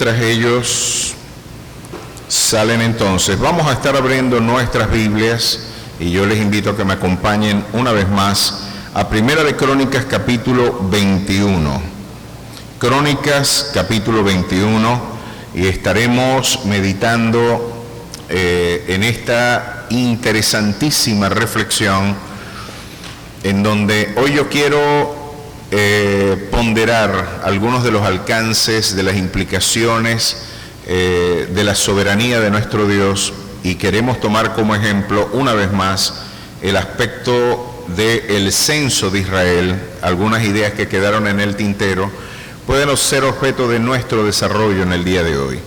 Mientras ellos salen entonces, vamos a estar abriendo nuestras Biblias y yo les invito a que me acompañen una vez más a Primera de Crónicas capítulo 21. Crónicas capítulo 21, y estaremos meditando en esta interesantísima reflexión en donde hoy yo quiero ponderar algunos de los alcances, de las implicaciones de la soberanía de nuestro Dios, y queremos tomar como ejemplo una vez más el aspecto del censo de Israel. Algunas ideas que quedaron en el tintero pueden ser objeto de nuestro desarrollo en el día de hoy.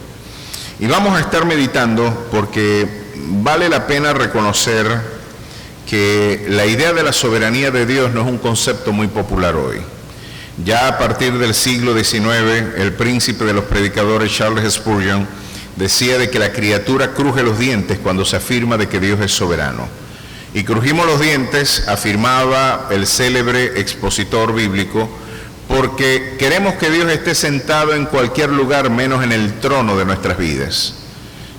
Y vamos a estar meditando porque vale la pena reconocer que la idea de la soberanía de Dios no es un concepto muy popular hoy. Ya a partir del siglo XIX, el príncipe de los predicadores Charles Spurgeon decía de que la criatura cruje los dientes cuando se afirma de que Dios es soberano. Y crujimos los dientes, afirmaba el célebre expositor bíblico, porque queremos que Dios esté sentado en cualquier lugar menos en el trono de nuestras vidas.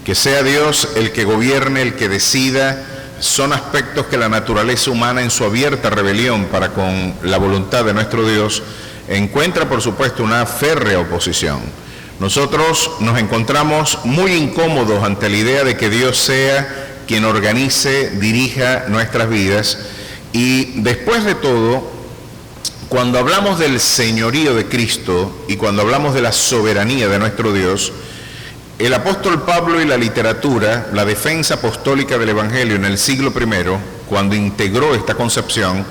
Que sea Dios el que gobierne, el que decida. Son aspectos que la naturaleza humana, en su abierta rebelión para con la voluntad de nuestro Dios, encuentra por supuesto una férrea oposición. Nosotros nos encontramos muy incómodos ante la idea de que Dios sea quien organice, dirija nuestras vidas, y después de todo, cuando hablamos del señorío de Cristo y cuando hablamos de la soberanía de nuestro Dios, el apóstol Pablo y la literatura, la defensa apostólica del Evangelio en el siglo I, cuando integró esta concepción,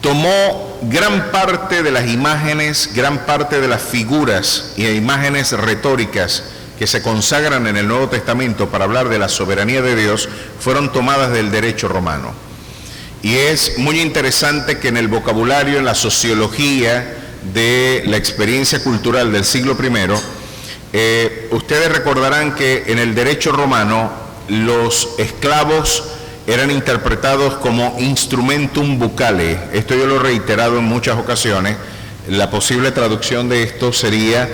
tomó gran parte de las imágenes, gran parte de las figuras y imágenes retóricas que se consagran en el Nuevo Testamento para hablar de la soberanía de Dios, fueron tomadas del derecho romano. Y es muy interesante que en el vocabulario, en la sociología de la experiencia cultural del siglo I, ustedes recordarán que en el derecho romano los esclavos eran interpretados como instrumentum buccale. Esto yo lo he reiterado en muchas ocasiones. La posible traducción de esto sería,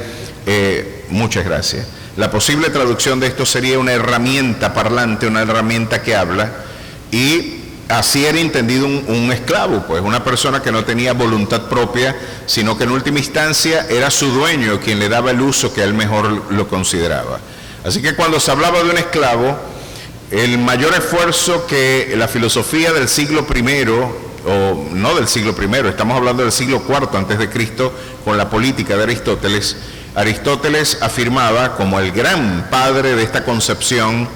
muchas gracias, la posible traducción de esto sería una herramienta parlante, una herramienta que habla, y así era entendido un esclavo, pues una persona que no tenía voluntad propia, sino que en última instancia era su dueño quien le daba el uso que él mejor lo consideraba. Así que cuando se hablaba de un esclavo, el mayor esfuerzo que la filosofía del siglo I, o no del siglo I, estamos hablando del siglo IV antes de Cristo, con la política de Aristóteles, Aristóteles afirmaba, como el gran padre de esta concepción,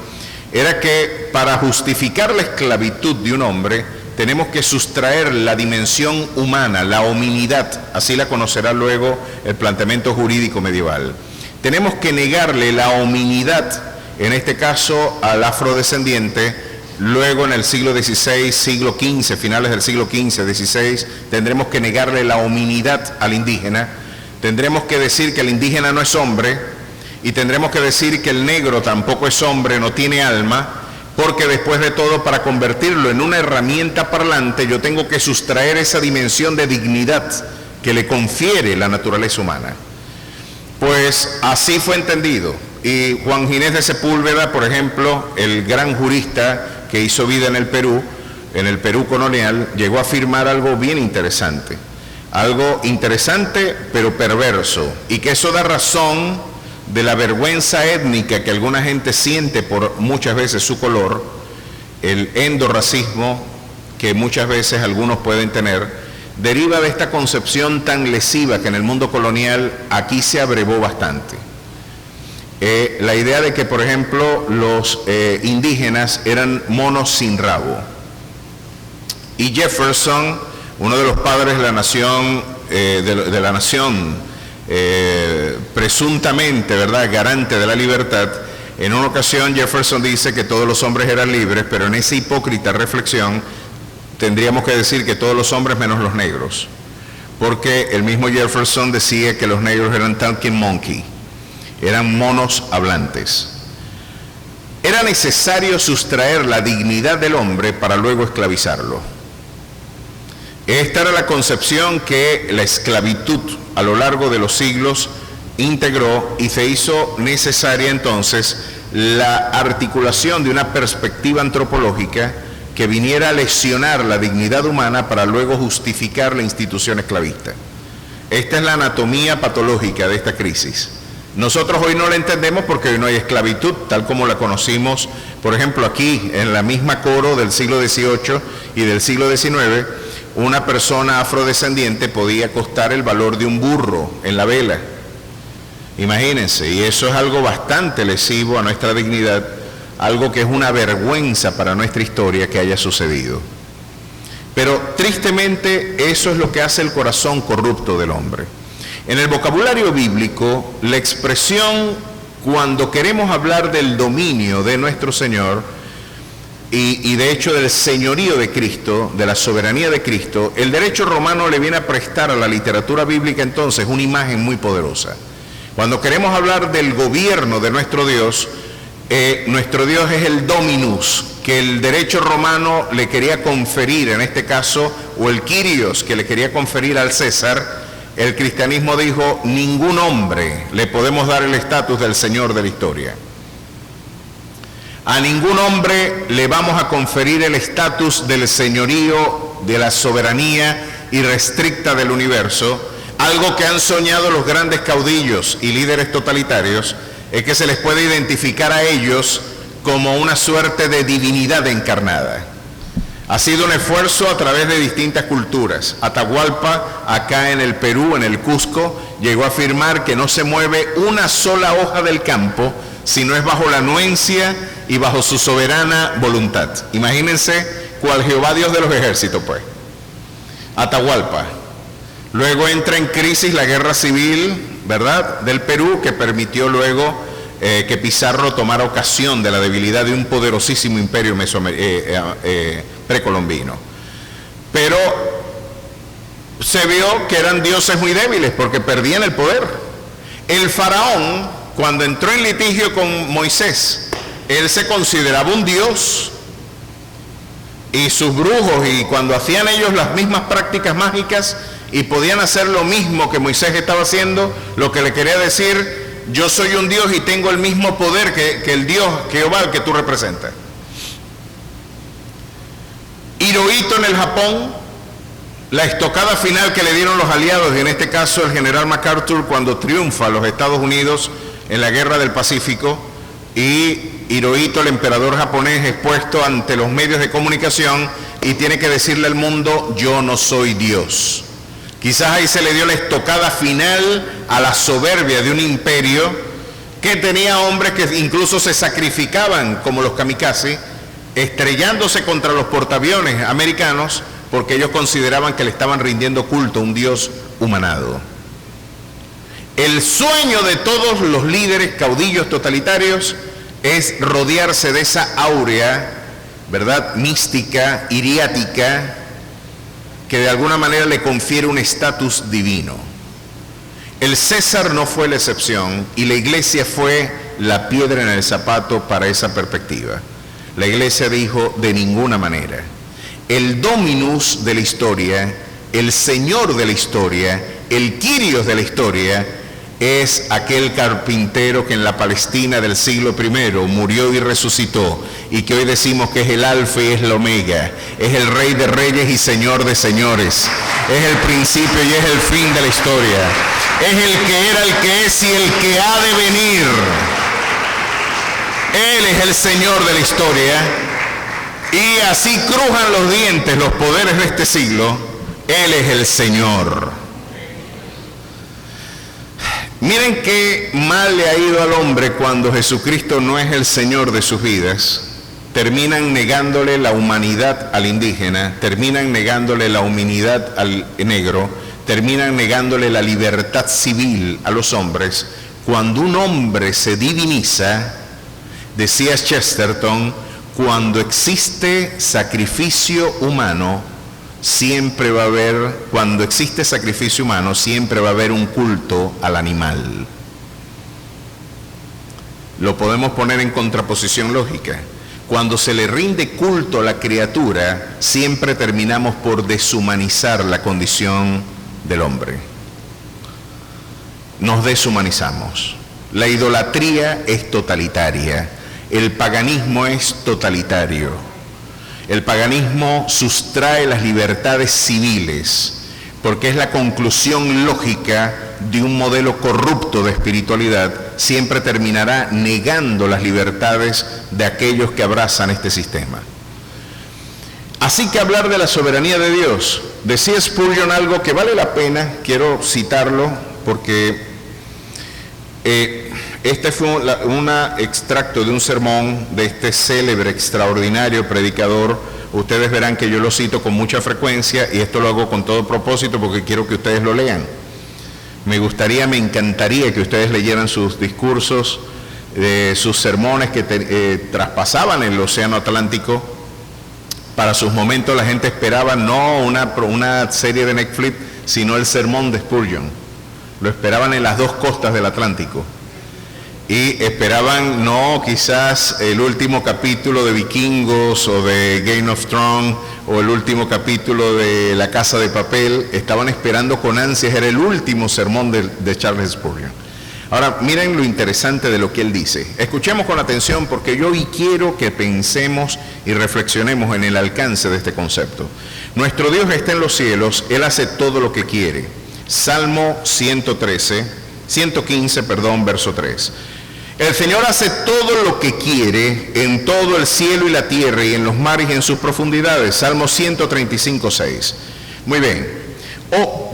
era que para justificar la esclavitud de un hombre tenemos que sustraer la dimensión humana, la hominidad, así la conocerá luego el planteamiento jurídico medieval. Tenemos que negarle la hominidad, en este caso al afrodescendiente. Luego en el siglo XVI, siglo XV, finales del siglo XV, XVI, tendremos que negarle la hominidad al indígena. Tendremos que decir que el indígena no es hombre, y tendremos que decir que el negro tampoco es hombre, no tiene alma, porque después de todo, para convertirlo en una herramienta parlante, yo tengo que sustraer esa dimensión de dignidad que le confiere la naturaleza humana. Pues así fue entendido. Y Juan Ginés de Sepúlveda, por ejemplo, el gran jurista que hizo vida en el Perú colonial, llegó a afirmar algo bien interesante. Algo interesante pero perverso, y que eso da razón de la vergüenza étnica que alguna gente siente por muchas veces su color, el endorracismo que muchas veces algunos pueden tener, deriva de esta concepción tan lesiva que en el mundo colonial aquí se abrevó bastante. La idea de que, por ejemplo, los indígenas eran monos sin rabo. Y Jefferson, uno de los padres de la nación, presuntamente, ¿verdad?, garante de la libertad, en una ocasión Jefferson dice que todos los hombres eran libres, pero en esa hipócrita reflexión tendríamos que decir que todos los hombres menos los negros, porque el mismo Jefferson decía que los negros eran talking monkey, eran monos hablantes. Era necesario sustraer la dignidad del hombre para luego esclavizarlo. Esta era la concepción que la esclavitud a lo largo de los siglos integró y se hizo necesaria entonces la articulación de una perspectiva antropológica que viniera a lesionar la dignidad humana para luego justificar la institución esclavista. Esta es la anatomía patológica de esta crisis. Nosotros hoy no la entendemos porque hoy no hay esclavitud, tal como la conocimos, por ejemplo, aquí, en la misma Coro del siglo XVIII y del siglo XIX, una persona afrodescendiente podía costar el valor de un burro en la vela. Imagínense, y eso es algo bastante lesivo a nuestra dignidad, algo que es una vergüenza para nuestra historia que haya sucedido. Pero tristemente eso es lo que hace el corazón corrupto del hombre. En el vocabulario bíblico, la expresión cuando queremos hablar del dominio de nuestro Señor y de hecho del señorío de Cristo, de la soberanía de Cristo, el derecho romano le viene a prestar a la literatura bíblica entonces una imagen muy poderosa. Cuando queremos hablar del gobierno de nuestro Dios es el dominus, que el derecho romano le quería conferir, en este caso, o el kyrios, que le quería conferir al César. El cristianismo dijo, ningún hombre le podemos dar el estatus del Señor de la historia. A ningún hombre le vamos a conferir el estatus del señorío, de la soberanía irrestricta del universo. Algo que han soñado los grandes caudillos y líderes totalitarios es que se les puede identificar a ellos como una suerte de divinidad encarnada. Ha sido un esfuerzo a través de distintas culturas. Atahualpa, acá en el Perú, en el Cusco, llegó a afirmar que no se mueve una sola hoja del campo si no es bajo la anuencia y bajo su soberana voluntad. Imagínense cual Jehová Dios de los ejércitos, pues. Atahualpa. Luego entra en crisis la guerra civil, ¿verdad?, del Perú, que permitió luego que Pizarro tomara ocasión de la debilidad de un poderosísimo imperio precolombino. Pero se vio que eran dioses muy débiles porque perdían el poder. El faraón, cuando entró en litigio con Moisés, él se consideraba un dios, y sus brujos, y cuando hacían ellos las mismas prácticas mágicas y podían hacer lo mismo que Moisés estaba haciendo, lo que le quería decir: yo soy un Dios y tengo el mismo poder que el Dios Jehová que tú representas. Hirohito en el Japón, la estocada final que le dieron los aliados, y en este caso el general MacArthur, cuando triunfa a los Estados Unidos en la guerra del Pacífico, y Hirohito, el emperador japonés, expuesto ante los medios de comunicación y tiene que decirle al mundo: yo no soy Dios. Quizás ahí se le dio la estocada final a la soberbia de un imperio que tenía hombres que incluso se sacrificaban, como los kamikaze, estrellándose contra los portaaviones americanos porque ellos consideraban que le estaban rindiendo culto a un Dios humanado. El sueño de todos los líderes caudillos totalitarios es rodearse de esa áurea, ¿verdad?, mística, iriática, que de alguna manera le confiere un estatus divino. El César no fue la excepción y la iglesia fue la piedra en el zapato para esa perspectiva. La iglesia dijo: de ninguna manera. El dominus de la historia, el señor de la historia, el kyrios de la historia, es aquel carpintero que en la Palestina del siglo I murió y resucitó, y que hoy decimos que es el alfa y es el omega, es el rey de reyes y señor de señores, es el principio y es el fin de la historia, es el que era, el que es y el que ha de venir. Él es el señor de la historia, y así crujan los dientes los poderes de este siglo, Él es el Señor. Miren qué mal le ha ido al hombre cuando Jesucristo no es el Señor de sus vidas. Terminan negándole la humanidad al indígena, terminan negándole la humanidad al negro, terminan negándole la libertad civil a los hombres. Cuando un hombre se diviniza, decía Chesterton, cuando existe sacrificio humano, siempre va a haber, cuando existe sacrificio humano, siempre va a haber un culto al animal. Lo podemos poner en contraposición lógica. Cuando se le rinde culto a la criatura, siempre terminamos por deshumanizar la condición del hombre. nos deshumanizamos. La idolatría es totalitaria, el paganismo es totalitario. El paganismo sustrae las libertades civiles porque es la conclusión lógica de un modelo corrupto de espiritualidad, siempre terminará negando las libertades de aquellos que abrazan este sistema. Así que hablar de la soberanía de Dios, decía Spurgeon algo que vale la pena, quiero citarlo porque este fue un extracto de un sermón de este célebre, extraordinario predicador. Ustedes verán que yo lo cito con mucha frecuencia y esto lo hago con todo propósito porque quiero que ustedes lo lean. Me encantaría que ustedes leyeran sus discursos, sus sermones que traspasaban el océano Atlántico. Para sus momentos la gente esperaba no una serie de Netflix, sino el sermón de Spurgeon. Lo esperaban en las dos costas del Atlántico. Y esperaban no quizás el último capítulo de Vikingos o de Game of Thrones o el último capítulo de La Casa de Papel. Estaban esperando con ansias, era el último sermón de Charles Spurgeon. Ahora miren lo interesante de lo que él dice. Escuchemos con atención porque yo hoy quiero que pensemos y reflexionemos en el alcance de este concepto. Nuestro Dios está en los cielos, Él hace todo lo que quiere. Salmo 115, verso 3. El Señor hace todo lo que quiere en todo el cielo y la tierra y en los mares y en sus profundidades. Salmo 135, 6. Muy bien.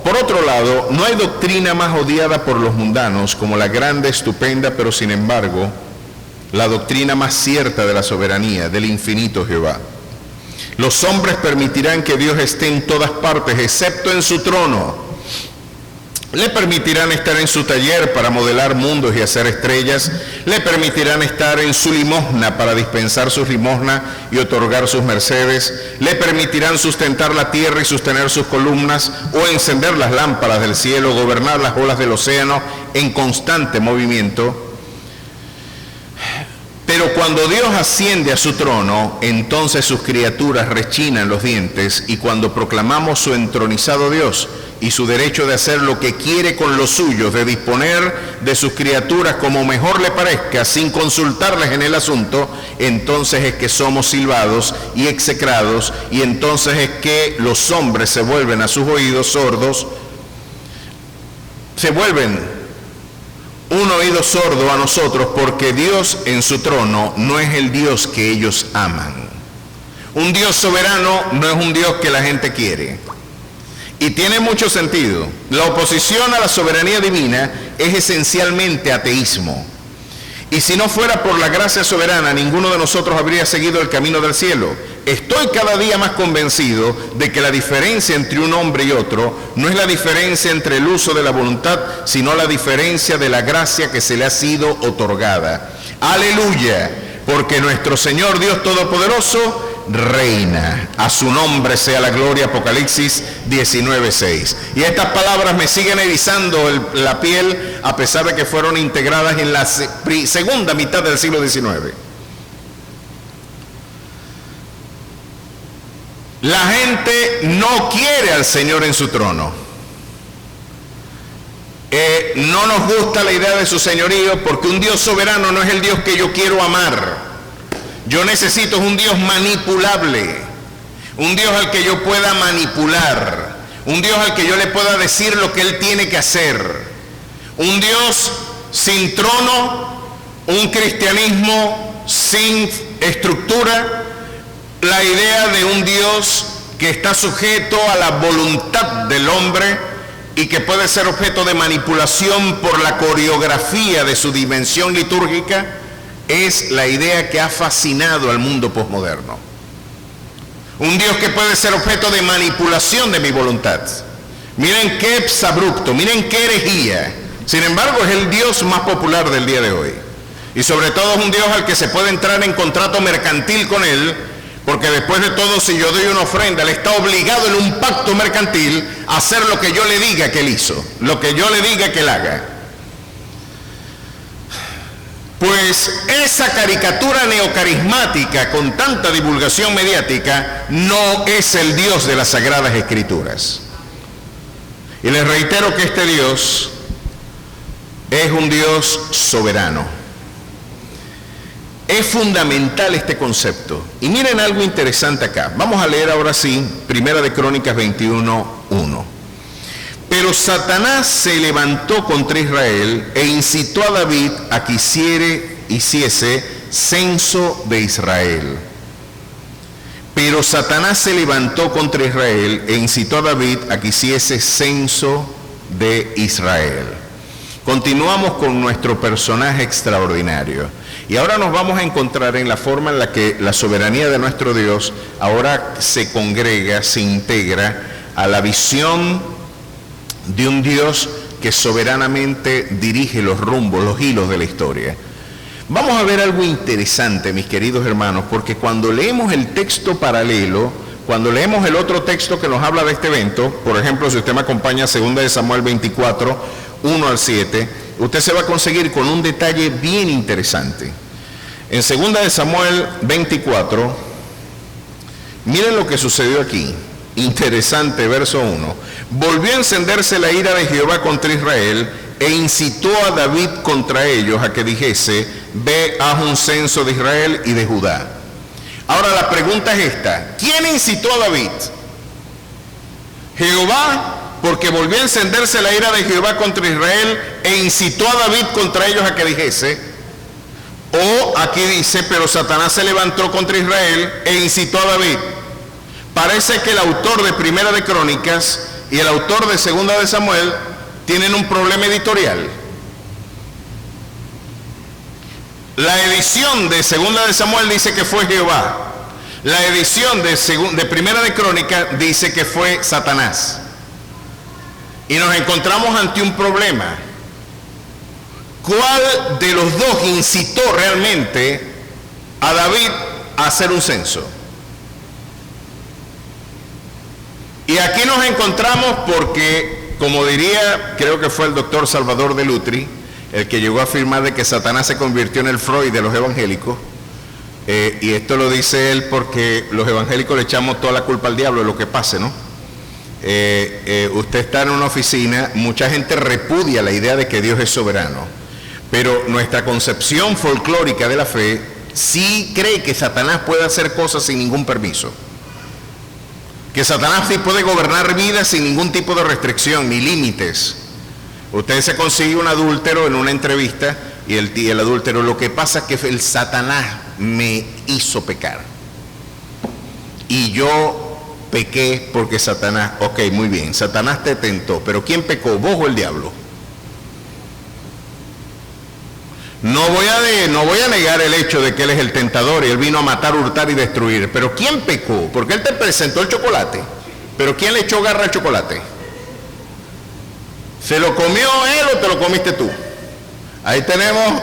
Por otro lado, no hay doctrina más odiada por los mundanos como la grande, estupenda, pero sin embargo, la doctrina más cierta de la soberanía, del infinito Jehová. Los hombres permitirán que Dios esté en todas partes, excepto en su trono. Le permitirán estar en su taller para modelar mundos y hacer estrellas. Le permitirán estar en su limosna para dispensar sus limosnas y otorgar sus mercedes. Le permitirán sustentar la tierra y sostener sus columnas, o encender las lámparas del cielo, gobernar las olas del océano en constante movimiento. Pero cuando Dios asciende a su trono, entonces sus criaturas rechinan los dientes, y cuando proclamamos su entronizado Dios y su derecho de hacer lo que quiere con los suyos, de disponer de sus criaturas como mejor le parezca, sin consultarles en el asunto, entonces es que somos silbados y execrados, y entonces es que los hombres se vuelven a sus oídos sordos, se vuelven un oído sordo a nosotros, porque Dios en su trono no es el Dios que ellos aman. Un Dios soberano no es un Dios que la gente quiere. Y tiene mucho sentido. La oposición a la soberanía divina es esencialmente ateísmo. Y si no fuera por la gracia soberana, ninguno de nosotros habría seguido el camino del cielo. Estoy cada día más convencido de que la diferencia entre un hombre y otro no es la diferencia entre el uso de la voluntad, sino la diferencia de la gracia que se le ha sido otorgada. Aleluya, porque nuestro Señor Dios Todopoderoso reina. A su nombre sea la gloria. Apocalipsis 19:6. Y estas palabras me siguen erizando la piel, a pesar de que fueron integradas en la segunda mitad del siglo XIX. La gente no quiere al Señor en su trono. No nos gusta la idea de su señorío, porque un Dios soberano no es el Dios que yo quiero amar. Yo necesito un Dios manipulable, un Dios al que yo pueda manipular, un Dios al que yo le pueda decir lo que Él tiene que hacer. Un Dios sin trono, un cristianismo sin estructura, la idea de un Dios que está sujeto a la voluntad del hombre y que puede ser objeto de manipulación por la coreografía de su dimensión litúrgica, es la idea que ha fascinado al mundo posmoderno. Un Dios que puede ser objeto de manipulación de mi voluntad. Miren qué exabrupto, miren qué herejía. Sin embargo, es el Dios más popular del día de hoy. Y sobre todo es un Dios al que se puede entrar en contrato mercantil con Él, porque después de todo, si yo doy una ofrenda, Él está obligado en un pacto mercantil a hacer lo que yo le diga que Él hizo, lo que yo le diga que Él haga. Pues esa caricatura neocarismática con tanta divulgación mediática no es el Dios de las Sagradas Escrituras. Y les reitero que este Dios es un Dios soberano. Es fundamental este concepto. Y miren algo interesante acá. Vamos a leer ahora sí, Primera de Crónicas 21:1. Pero Satanás se levantó contra Israel e incitó a David a que hiciese censo de Israel. Pero Satanás se levantó contra Israel e incitó a David a que hiciese censo de Israel. Continuamos con nuestro personaje extraordinario. Y ahora nos vamos a encontrar en la forma en la que la soberanía de nuestro Dios ahora se congrega, se integra a la visión de un Dios que soberanamente dirige los rumbos, los hilos de la historia. Vamos a ver algo interesante, mis queridos hermanos, porque cuando leemos el texto paralelo, cuando leemos el otro texto que nos habla de este evento, por ejemplo, si usted me acompaña a 2 de Samuel 24, 1 al 7, usted se va a conseguir con un detalle bien interesante. En 2 de Samuel 24, miren lo que sucedió aquí. Interesante, verso 1. Volvió a encenderse la ira de Jehová contra Israel e incitó a David contra ellos a que dijese: ve, haz un censo de Israel y de Judá. Ahora la pregunta es esta: ¿quién incitó a David? Jehová, porque volvió a encenderse la ira de Jehová contra Israel e incitó a David contra ellos a que dijese. O aquí dice: pero Satanás se levantó contra Israel e incitó a David. Parece que el autor de Primera de Crónicas y el autor de Segunda de Samuel tienen un problema editorial. La edición de Segunda de Samuel dice que fue Jehová. La edición de Primera de Crónicas dice que fue Satanás. Y nos encontramos ante un problema. ¿Cuál de los dos incitó realmente a David a hacer un censo? Y aquí nos encontramos porque, como diría, creo que fue el doctor Salvador de Lutri, el que llegó a afirmar de que Satanás se convirtió en el Freud de los evangélicos, y esto lo dice él porque los evangélicos le echamos toda la culpa al diablo de lo que pase, ¿no? Usted está en una oficina, mucha gente repudia la idea de que Dios es soberano, pero nuestra concepción folclórica de la fe sí cree que Satanás puede hacer cosas sin ningún permiso. Que Satanás sí puede gobernar vidas sin ningún tipo de restricción ni límites. Usted se consigue un adúltero en una entrevista y el adúltero: lo que pasa es que el Satanás me hizo pecar. Y yo pequé porque Satanás... Ok, muy bien, Satanás te tentó, pero ¿quién pecó, vos o el diablo? No voy a negar el hecho de que él es el tentador y él vino a matar, hurtar y destruir. Pero ¿quién pecó? Porque él te presentó el chocolate. Pero ¿quién le echó garra al chocolate? ¿Se lo comió él o te lo comiste tú? Ahí tenemos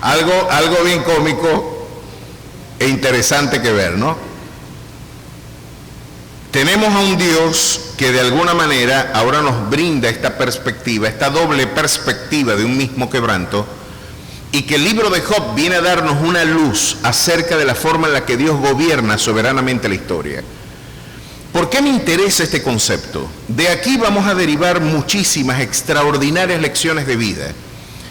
algo bien cómico e interesante que ver, ¿no? Tenemos a un Dios que de alguna manera ahora nos brinda esta perspectiva, esta doble perspectiva de un mismo quebranto, y que el libro de Job viene a darnos una luz acerca de la forma en la que Dios gobierna soberanamente la historia. ¿Por qué me interesa este concepto? De aquí vamos a derivar muchísimas extraordinarias lecciones de vida.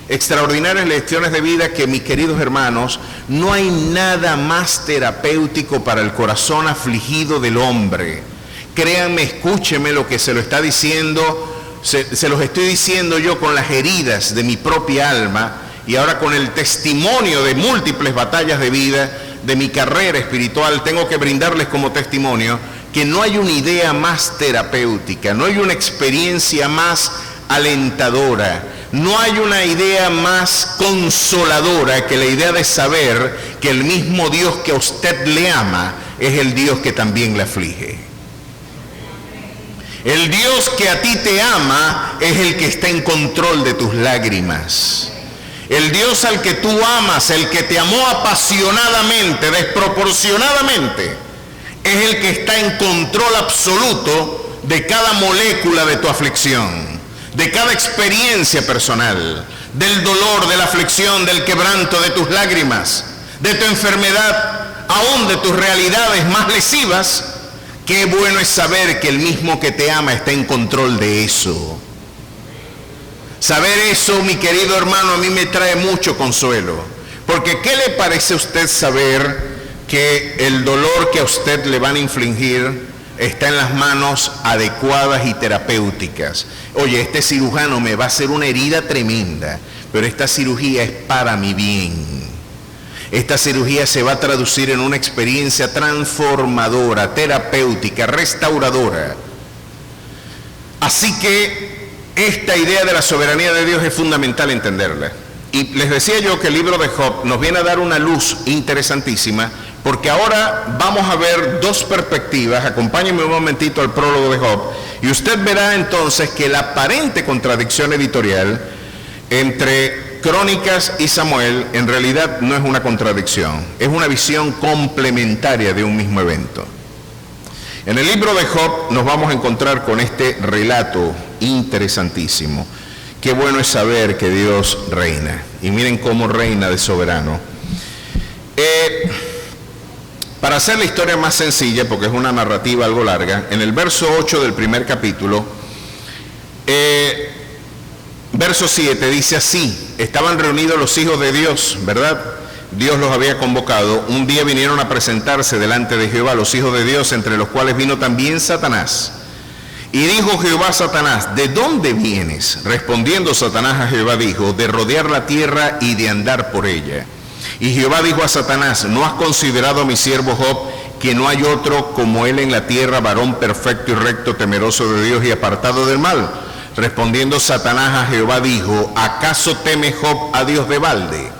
Extraordinarias lecciones de vida que, mis queridos hermanos, no hay nada más terapéutico para el corazón afligido del hombre. Créanme, escúcheme lo que se lo está diciendo, se los estoy diciendo yo con las heridas de mi propia alma, y ahora con el testimonio de múltiples batallas de vida, de mi carrera espiritual, tengo que brindarles como testimonio que no hay una idea más terapéutica, no hay una experiencia más alentadora, no hay una idea más consoladora que la idea de saber que el mismo Dios que a usted le ama es el Dios que también le aflige. El Dios que a ti te ama es el que está en control de tus lágrimas. El Dios al que tú amas, el que te amó apasionadamente, desproporcionadamente, es el que está en control absoluto de cada molécula de tu aflicción, de cada experiencia personal, del dolor, de la aflicción, del quebranto, de tus lágrimas, de tu enfermedad, aún de tus realidades más lesivas. Qué bueno es saber que el mismo que te ama está en control de eso. Saber eso, mi querido hermano, a mí me trae mucho consuelo. Porque ¿qué le parece a usted saber que el dolor que a usted le van a infligir está en las manos adecuadas y terapéuticas? Oye, este cirujano me va a hacer una herida tremenda, pero esta cirugía es para mi bien. Esta cirugía se va a traducir en una experiencia transformadora, terapéutica, restauradora. Así que esta idea de la soberanía de Dios es fundamental entenderla. Y les decía yo que el libro de Job nos viene a dar una luz interesantísima, porque ahora vamos a ver dos perspectivas. Acompáñenme un momentito al prólogo de Job, y usted verá entonces que la aparente contradicción editorial entre Crónicas y Samuel en realidad no es una contradicción, es una visión complementaria de un mismo evento. En el libro de Job nos vamos a encontrar con este relato interesantísimo. Qué bueno es saber que Dios reina. Y miren cómo reina de soberano. Para hacer la historia más sencilla, porque es una narrativa algo larga, en el verso 8 del primer capítulo, verso 7 dice así: estaban reunidos los hijos de Dios, ¿verdad? Dios los había convocado. Un día vinieron a presentarse delante de Jehová los hijos de Dios, entre los cuales vino también Satanás. Y dijo Jehová a Satanás: ¿de dónde vienes? Respondiendo Satanás a Jehová dijo: de rodear la tierra y de andar por ella. Y Jehová dijo a Satanás: ¿no has considerado a mi siervo Job, que no hay otro como él en la tierra, varón perfecto y recto, temeroso de Dios y apartado del mal? Respondiendo Satanás a Jehová dijo: ¿acaso teme Job a Dios de balde?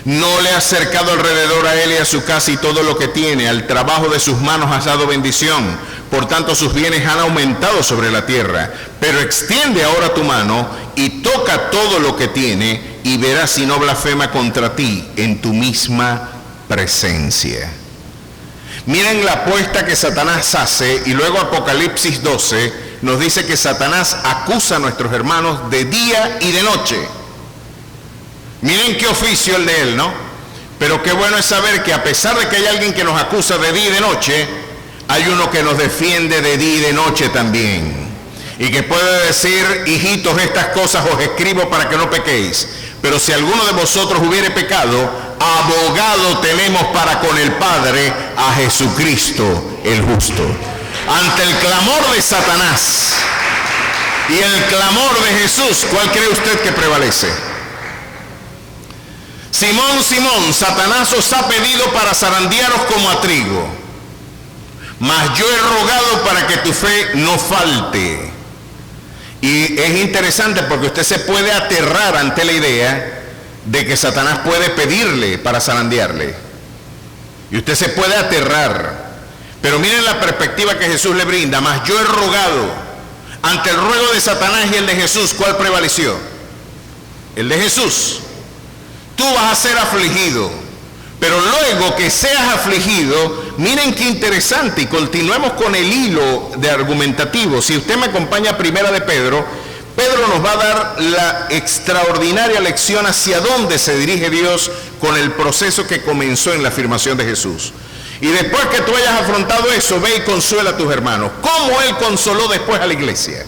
¿No le has cercado alrededor a él y a su casa y todo lo que tiene? Al trabajo de sus manos has dado bendición. Por tanto sus bienes han aumentado sobre la tierra. Pero extiende ahora tu mano y toca todo lo que tiene, y verás si no blasfema contra ti en tu misma presencia. Miren la apuesta que Satanás hace, y luego Apocalipsis 12 nos dice que Satanás acusa a nuestros hermanos de día y de noche. Miren qué oficio el de él, ¿no? Pero qué bueno es saber que a pesar de que hay alguien que nos acusa de día y de noche, hay uno que nos defiende de día y de noche también. Y que puede decir: hijitos, estas cosas os escribo para que no pequéis. Pero si alguno de vosotros hubiere pecado, abogado tenemos para con el Padre, a Jesucristo el justo. Ante el clamor de Satanás y el clamor de Jesús, ¿cuál cree usted que prevalece? Simón, Simón, Satanás os ha pedido para zarandearos como a trigo, mas yo he rogado para que tu fe no falte. Y es interesante porque usted se puede aterrar ante la idea de que Satanás puede pedirle para zarandearle. Y usted se puede aterrar. Pero miren la perspectiva que Jesús le brinda: mas yo he rogado. Ante el ruego de Satanás y el de Jesús, ¿cuál prevaleció? El de Jesús. Tú vas a ser afligido, pero luego que seas afligido, miren qué interesante, y continuemos con el hilo de argumentativo. Si usted me acompaña a Primera de Pedro, Pedro nos va a dar la extraordinaria lección hacia dónde se dirige Dios con el proceso que comenzó en la afirmación de Jesús. Y después que tú hayas afrontado eso, ve y consuela a tus hermanos. ¿Cómo él consoló después a la iglesia?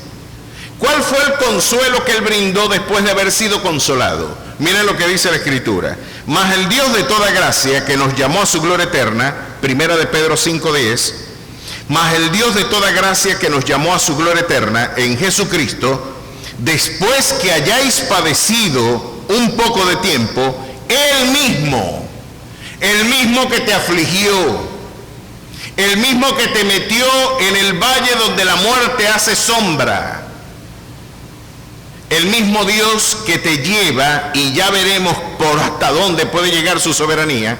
¿Cuál fue el consuelo que él brindó después de haber sido consolado? Miren lo que dice la Escritura: mas el Dios de toda gracia, que nos llamó a su gloria eterna, Primera de Pedro 5:10, mas el Dios de toda gracia que nos llamó a su gloria eterna en Jesucristo, después que hayáis padecido un poco de tiempo, el mismo que te afligió, el mismo que te metió en el valle donde la muerte hace sombra, el mismo Dios que te lleva, y ya veremos por hasta dónde puede llegar su soberanía,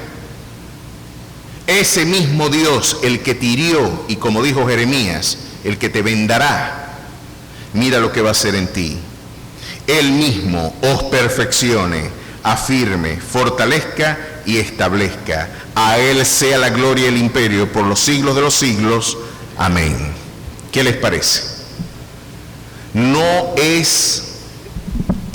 ese mismo Dios, el que te hirió, y como dijo Jeremías, el que te vendará, mira lo que va a hacer en ti. Él mismo os perfeccione, afirme, fortalezca y establezca. A Él sea la gloria y el imperio por los siglos de los siglos. Amén. ¿Qué les parece? ¿No es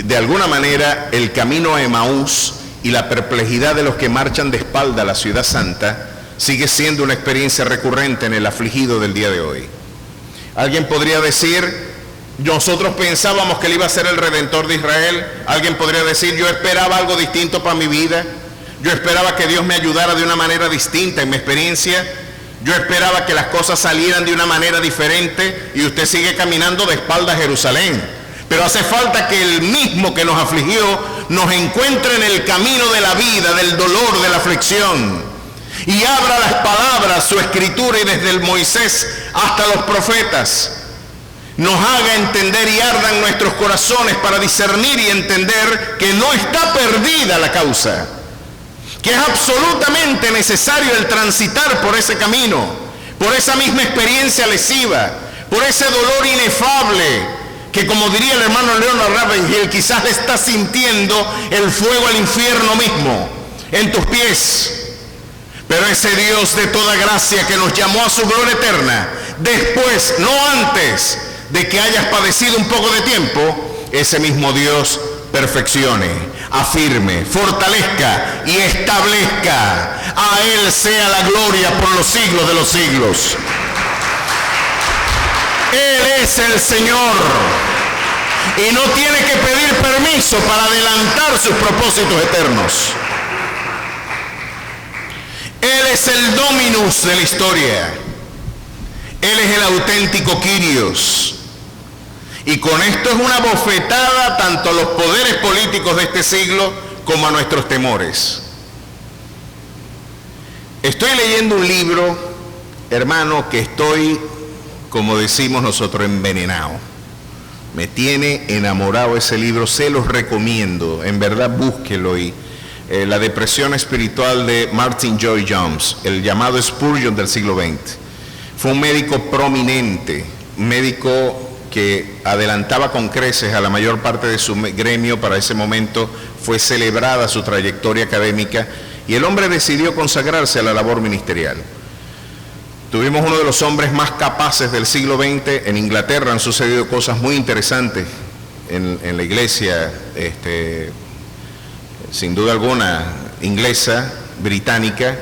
de alguna manera el camino a Emaús y la perplejidad de los que marchan de espalda a la ciudad santa sigue siendo una experiencia recurrente en el afligido del día de hoy? Alguien podría decir: Nosotros pensábamos que Él iba a ser el Redentor de Israel. Alguien podría decir, yo esperaba algo distinto para mi vida. Yo esperaba que Dios me ayudara de una manera distinta en mi experiencia. Yo esperaba que las cosas salieran de una manera diferente, y usted sigue caminando de espaldas a Jerusalén. Pero hace falta que el mismo que nos afligió nos encuentre en el camino de la vida, del dolor, de la aflicción, y abra las palabras, su escritura, y desde el Moisés hasta los profetas nos haga entender y ardan nuestros corazones para discernir y entender que no está perdida la causa, que es absolutamente necesario el transitar por ese camino, por esa misma experiencia lesiva, por ese dolor inefable, que, como diría el hermano Leonard Ravenhill, quizás le está sintiendo el fuego al infierno mismo en tus pies. Pero ese Dios de toda gracia que nos llamó a su gloria eterna, después, no antes de que hayas padecido un poco de tiempo, ese mismo Dios perfeccione, afirme, fortalezca y establezca. A Él sea la gloria por los siglos de los siglos. Él es el Señor y no tiene que pedir permiso para adelantar sus propósitos eternos. Él es el Dominus de la historia. Él es el auténtico Kyrios. Y con esto es una bofetada tanto a los poderes políticos de este siglo como a nuestros temores. Estoy leyendo un libro, hermano, que estoy, como decimos nosotros, envenenado. Me tiene enamorado ese libro, se los recomiendo, en verdad búsquelo. Y La depresión espiritual de Martin Lloyd-Jones, el llamado Spurgeon del siglo XX. Fue un médico prominente, un médico que adelantaba con creces a la mayor parte de su gremio. Para ese momento fue celebrada su trayectoria académica, y el hombre decidió consagrarse a la labor ministerial. Tuvimos uno de los hombres más capaces del siglo XX. En Inglaterra han sucedido cosas muy interesantes en la iglesia, sin duda alguna, inglesa, británica,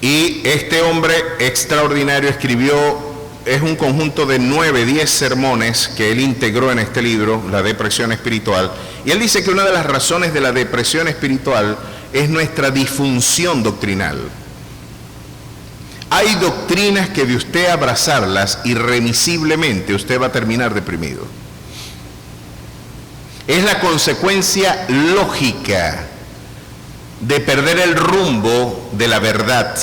y este hombre extraordinario escribió, es un conjunto de 9, 10 sermones que él integró en este libro, La depresión espiritual, y él dice que una de las razones de la depresión espiritual es nuestra disfunción doctrinal. Hay doctrinas que de usted abrazarlas, irremisiblemente usted va a terminar deprimido. Es la consecuencia lógica de perder el rumbo de la verdad.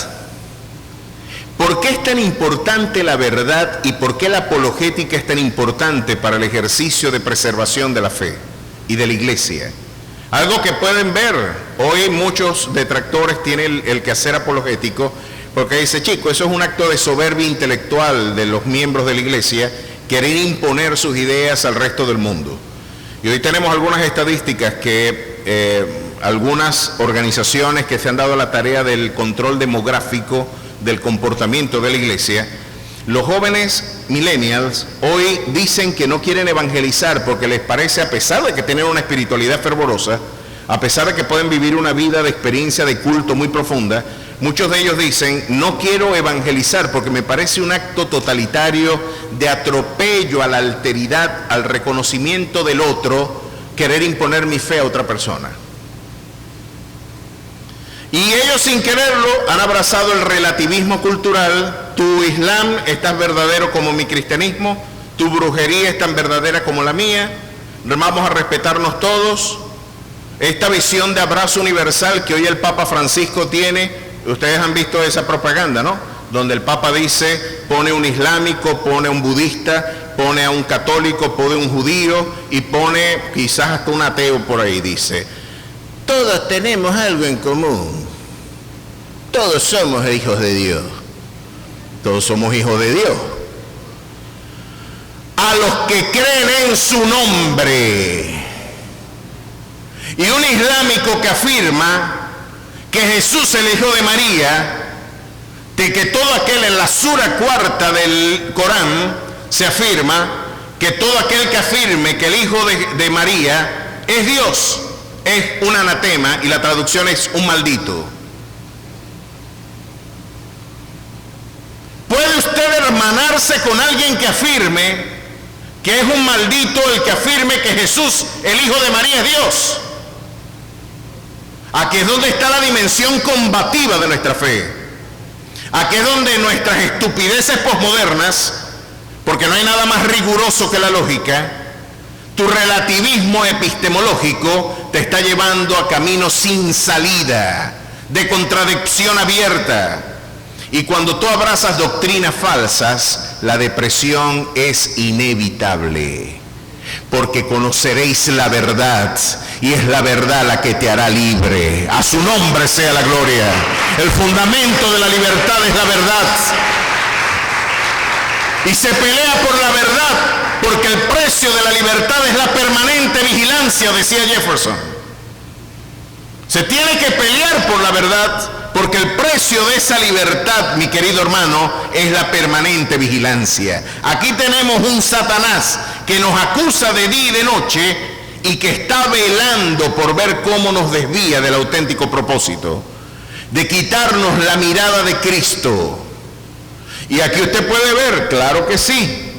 ¿Por qué es tan importante la verdad y por qué la apologética es tan importante para el ejercicio de preservación de la fe y de la iglesia? Algo que pueden ver, hoy muchos detractores tienen el quehacer apologético, porque dice, chico, eso es un acto de soberbia intelectual de los miembros de la iglesia, querer imponer sus ideas al resto del mundo. Y hoy tenemos algunas estadísticas que algunas organizaciones que se han dado la tarea del control demográfico del comportamiento de la iglesia, los jóvenes millennials hoy dicen que no quieren evangelizar porque les parece, a pesar de que tienen una espiritualidad fervorosa, a pesar de que pueden vivir una vida de experiencia de culto muy profunda, muchos de ellos dicen, no quiero evangelizar porque me parece un acto totalitario de atropello a la alteridad, al reconocimiento del otro, querer imponer mi fe a otra persona. Y ellos, sin quererlo, han abrazado el relativismo cultural. Tu Islam es tan verdadero como mi cristianismo, tu brujería es tan verdadera como la mía, vamos a respetarnos todos. Esta visión de abrazo universal que hoy el Papa Francisco tiene, ustedes han visto esa propaganda, ¿no? Donde el Papa dice, pone un islámico, pone un budista, pone a un católico, pone un judío y pone quizás hasta un ateo por ahí. Dice, todos tenemos algo en común, todos somos hijos de Dios, todos somos hijos de Dios. A los que creen en su nombre. Y un islámico que afirma que Jesús es el hijo de María, de que todo aquel, en la sura 4 del Corán se afirma que todo aquel que afirme que el hijo de María es Dios, es un anatema, y la traducción es un maldito. ¿Puede usted hermanarse con alguien que afirme que es un maldito el que afirme que Jesús, el Hijo de María, es Dios. Aquí es donde está la dimensión combativa de nuestra fe. Aquí es donde nuestras estupideces posmodernas, porque no hay nada más riguroso que la lógica, tu relativismo epistemológico te está llevando a caminos sin salida, de contradicción abierta. Y cuando tú abrazas doctrinas falsas, la depresión es inevitable. Porque conoceréis la verdad, y es la verdad la que te hará libre. A su nombre sea la gloria. El fundamento de la libertad es la verdad. Y se pelea por la verdad, porque el precio de la libertad es la permanente vigilancia, decía Jefferson. Se tiene que pelear por la verdad, porque el precio de esa libertad, mi querido hermano, es la permanente vigilancia. Aquí tenemos un Satanás que nos acusa de día y de noche y que está velando por ver cómo nos desvía del auténtico propósito, de quitarnos la mirada de Cristo. Y aquí usted puede ver, claro que sí,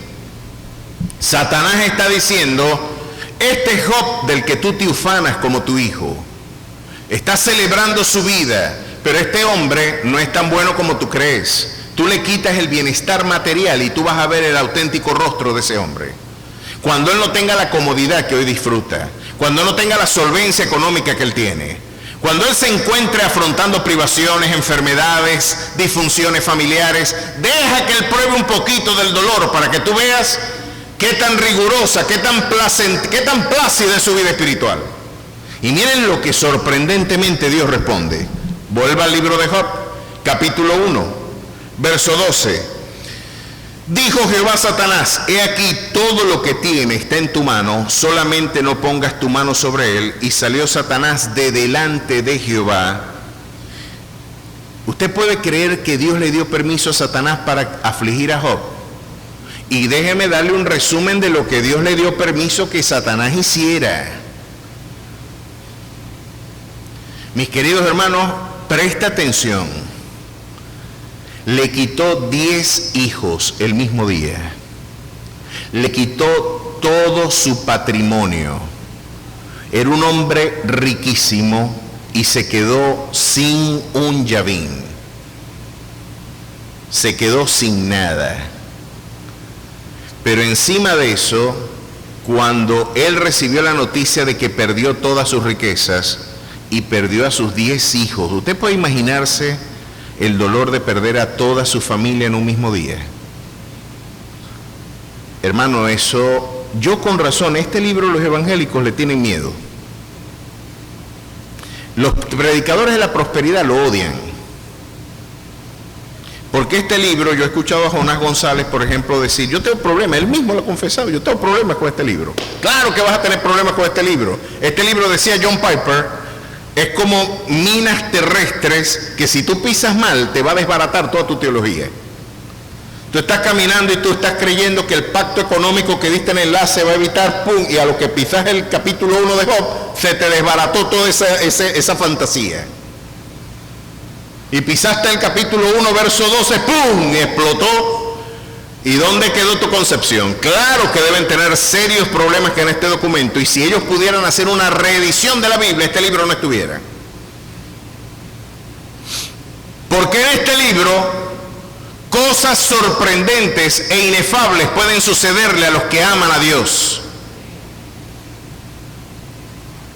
Satanás está diciendo, este Job del que tú te ufanas como tu hijo, está celebrando su vida, pero este hombre no es tan bueno como tú crees. Tú le quitas el bienestar material y tú vas a ver el auténtico rostro de ese hombre. Cuando él no tenga la comodidad que hoy disfruta, cuando él no tenga la solvencia económica que él tiene, cuando él se encuentre afrontando privaciones, enfermedades, disfunciones familiares, deja que él pruebe un poquito del dolor para que tú veas qué tan rigurosa, qué tan plácida es su vida espiritual. Y miren lo que sorprendentemente Dios responde. Vuelva al libro de Job, capítulo 1, verso 12. Dijo Jehová a Satanás, he aquí todo lo que tiene está en tu mano, solamente no pongas tu mano sobre él. Y salió Satanás de delante de Jehová. ¿Usted puede creer que Dios le dio permiso a Satanás para afligir a Job? Y déjeme darle un resumen de lo que Dios le dio permiso que Satanás hiciera. Mis queridos hermanos, presta atención. Le quitó 10 hijos el mismo día. Le quitó todo su patrimonio. Era un hombre riquísimo y se quedó sin un llavín. Se quedó sin nada. Pero encima de eso, cuando él recibió la noticia de que perdió todas sus riquezas y perdió a sus 10 hijos, usted puede imaginarse el dolor de perder a toda su familia en un mismo día. Hermano, eso, yo con razón, este libro los evangélicos le tienen miedo. Los predicadores de la prosperidad lo odian. Porque este libro, yo he escuchado a Jonás González, por ejemplo, decir, yo tengo problemas, él mismo lo ha confesado, yo tengo problemas con este libro. Claro que vas a tener problemas con este libro. Este libro, decía John Piper, es como minas terrestres que si tú pisas mal te va a desbaratar toda tu teología. Tú estás caminando y tú estás creyendo que el pacto económico que diste en el enlace va a evitar, pum, y a lo que pisas el capítulo 1 de Job, se te desbarató toda esa fantasía. Y pisaste el capítulo 1, verso 12, pum, y explotó. ¿Y dónde quedó tu concepción? Claro que deben tener serios problemas que en este documento, y si ellos pudieran hacer una reedición de la Biblia, este libro no estuviera. Porque en este libro, cosas sorprendentes e inefables pueden sucederle a los que aman a Dios.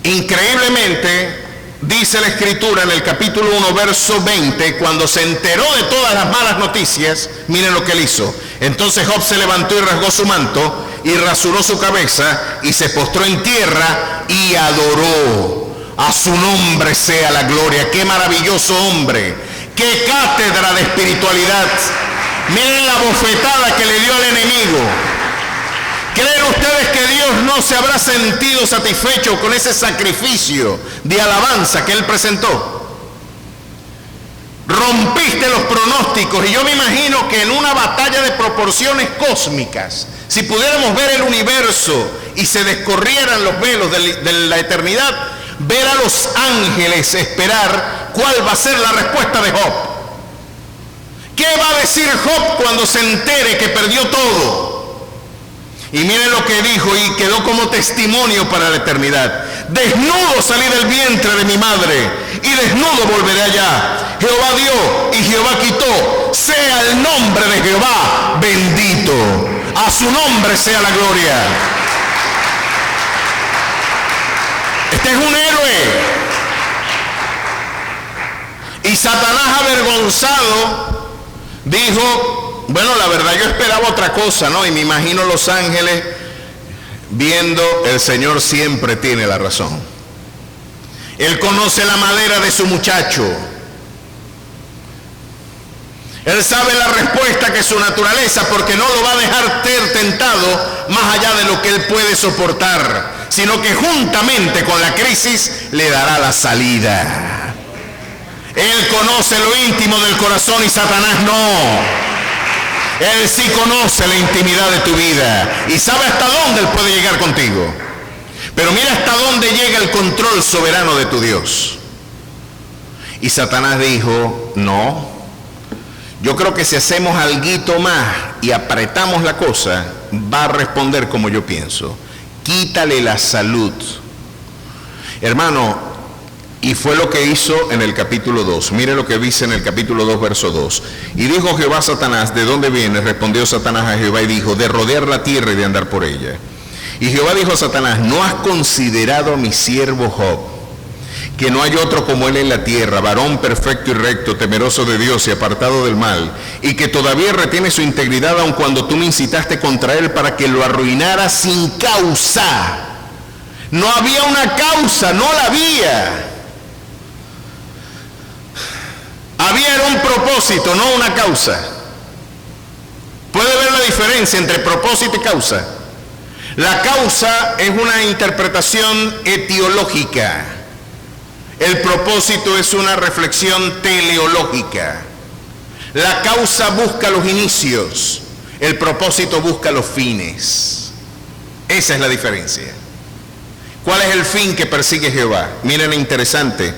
Increíblemente, dice la Escritura en el capítulo 1, verso 20, cuando se enteró de todas las malas noticias, miren lo que él hizo. Entonces Job se levantó y rasgó su manto y rasuró su cabeza y se postró en tierra y adoró. A su nombre sea la gloria. Qué maravilloso hombre, qué cátedra de espiritualidad. Miren la bofetada que le dio al enemigo. ¿Creen ustedes que Dios no se habrá sentido satisfecho con ese sacrificio de alabanza que él presentó? Rompiste los pronósticos, y yo me imagino que en una batalla de proporciones cósmicas, si pudiéramos ver el universo y se descorrieran los velos de la eternidad, ver a los ángeles esperar cuál va a ser la respuesta de Job. ¿Qué va a decir Job cuando se entere que perdió todo? Y miren lo que dijo y quedó como testimonio para la eternidad. Desnudo salí del vientre de mi madre y desnudo volveré allá. Jehová dio y Jehová quitó. Sea el nombre de Jehová bendito. A su nombre sea la gloria. Este es un héroe. Y Satanás, avergonzado, dijo: bueno, la verdad yo esperaba otra cosa, ¿no? Y me imagino los ángeles viendo: el Señor siempre tiene la razón. Él conoce la madera de su muchacho. Él sabe la respuesta que es su naturaleza, porque no lo va a dejar ser tentado más allá de lo que él puede soportar, sino que juntamente con la crisis le dará la salida. Él conoce lo íntimo del corazón y Satanás no. Él sí conoce la intimidad de tu vida y sabe hasta dónde él puede llegar contigo. Pero mira hasta dónde llega el control soberano de tu Dios. Y Satanás dijo: no, yo creo que si hacemos alguito más y apretamos la cosa, va a responder como yo pienso. Quítale la salud. Hermano, y fue lo que hizo en el capítulo 2. Mire lo que dice en el capítulo 2, verso 2. Y dijo Jehová a Satanás: ¿de dónde vienes? Respondió Satanás a Jehová y dijo: de rodear la tierra y de andar por ella. Y Jehová dijo a Satanás: ¿no has considerado a mi siervo Job, que no hay otro como él en la tierra, varón perfecto y recto, temeroso de Dios y apartado del mal, y que todavía retiene su integridad aun cuando tú me incitaste contra él para que lo arruinara sin causa? No había una causa, no la había. Había un propósito, no una causa. ¿Puede ver la diferencia entre propósito y causa? La causa es una interpretación etiológica. El propósito es una reflexión teleológica. La causa busca los inicios, el propósito busca los fines. Esa es la diferencia. ¿Cuál es el fin que persigue Jehová? Miren lo interesante.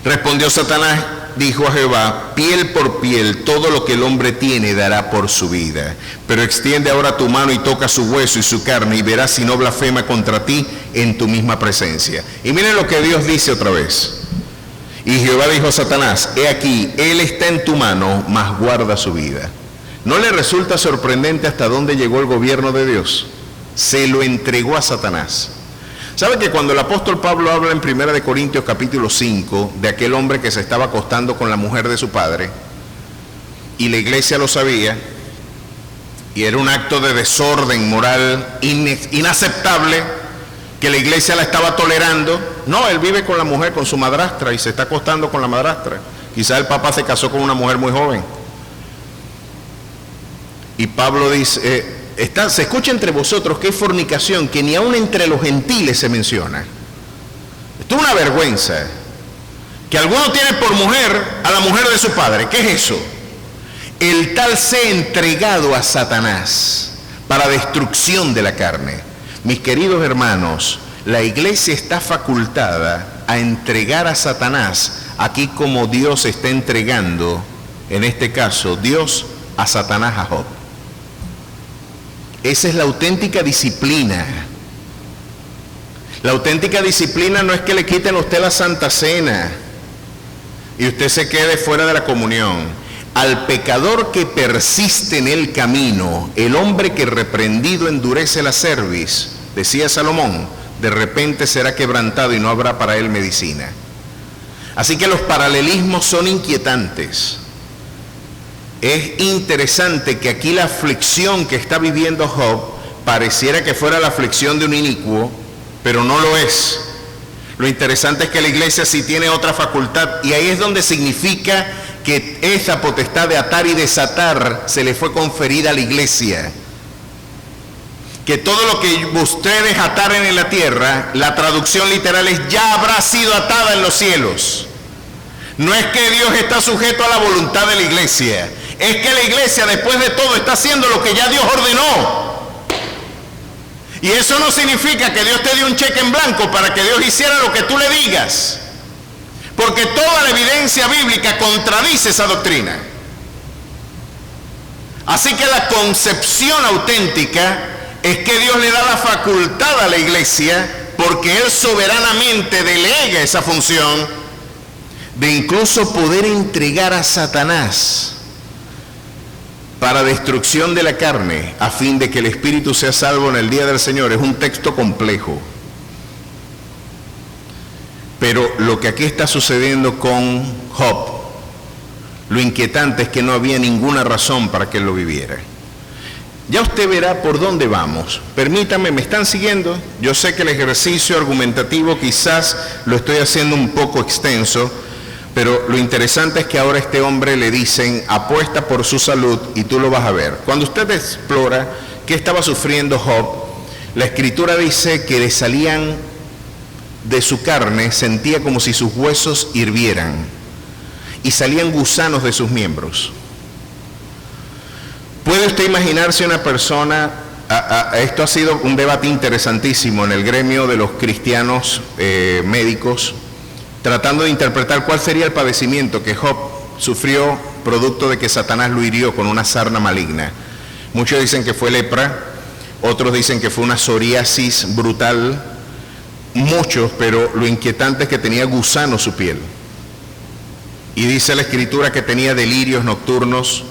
Respondió Satanás, dijo a Jehová: piel por piel, todo lo que el hombre tiene dará por su vida. Pero extiende ahora tu mano y toca su hueso y su carne, y verás si no blasfema contra ti en tu misma presencia. Y miren lo que Dios dice otra vez. Y Jehová dijo a Satanás: he aquí, él está en tu mano, mas guarda su vida. ¿No le resulta sorprendente hasta dónde llegó el gobierno de Dios? Se lo entregó a Satanás. ¿Sabe que cuando el apóstol Pablo habla en 1 Corintios capítulo 5 de aquel hombre que se estaba acostando con la mujer de su padre, y la iglesia lo sabía, y era un acto de desorden moral inaceptable, que la iglesia la estaba tolerando? No, él vive con la mujer, con su madrastra, y se está acostando con la madrastra. Quizá el papá se casó con una mujer muy joven. Y Pablo dice... se escucha entre vosotros que hay fornicación, que ni aun entre los gentiles se menciona. Esto es una vergüenza. Que alguno tiene por mujer a la mujer de su padre. ¿Qué es eso? El tal sea entregado a Satanás para destrucción de la carne. Mis queridos hermanos, la iglesia está facultada a entregar a Satanás, aquí como Dios está entregando, en este caso, Dios a Satanás a Job. Esa es la auténtica disciplina. La auténtica disciplina no es que le quiten a usted la Santa Cena y usted se quede fuera de la comunión. Al pecador que persiste en el camino, el hombre que reprendido endurece la cerviz, decía Salomón, de repente será quebrantado y no habrá para él medicina. Así que los paralelismos son inquietantes. Es interesante que aquí la aflicción que está viviendo Job pareciera que fuera la aflicción de un inicuo, pero no lo es. Lo interesante es que la iglesia sí tiene otra facultad, y ahí es donde significa que esa potestad de atar y desatar se le fue conferida a la iglesia. Que todo lo que ustedes ataren en la tierra, la traducción literal es: ya habrá sido atada en los cielos. No es que Dios está sujeto a la voluntad de la iglesia, es que la iglesia después de todo está haciendo lo que ya Dios ordenó. Y eso no significa que Dios te dio un cheque en blanco para que Dios hiciera lo que tú le digas, porque toda la evidencia bíblica contradice esa doctrina. Así que la concepción auténtica es que Dios le da la facultad a la iglesia, porque Él soberanamente delega esa función de incluso poder entregar a Satanás para destrucción de la carne, a fin de que el espíritu sea salvo en el día del Señor. Es un texto complejo. Pero lo que aquí está sucediendo con Job, lo inquietante es que no había ninguna razón para que él lo viviera. Ya usted verá por dónde vamos. Permítame, ¿me están siguiendo? Yo sé que el ejercicio argumentativo quizás lo estoy haciendo un poco extenso, pero lo interesante es que ahora a este hombre le dicen, apuesta por su salud y tú lo vas a ver. Cuando usted explora qué estaba sufriendo Job, la Escritura dice que le salían de su carne, sentía como si sus huesos hirvieran y salían gusanos de sus miembros. ¿Puede usted imaginarse una persona? Esto ha sido un debate interesantísimo en el gremio de los cristianos médicos, tratando de interpretar cuál sería el padecimiento que Job sufrió producto de que Satanás lo hirió con una sarna maligna. Muchos dicen que fue lepra, otros dicen que fue una psoriasis brutal, muchos, pero lo inquietante es que tenía gusano su piel. Y dice la Escritura que tenía delirios nocturnos,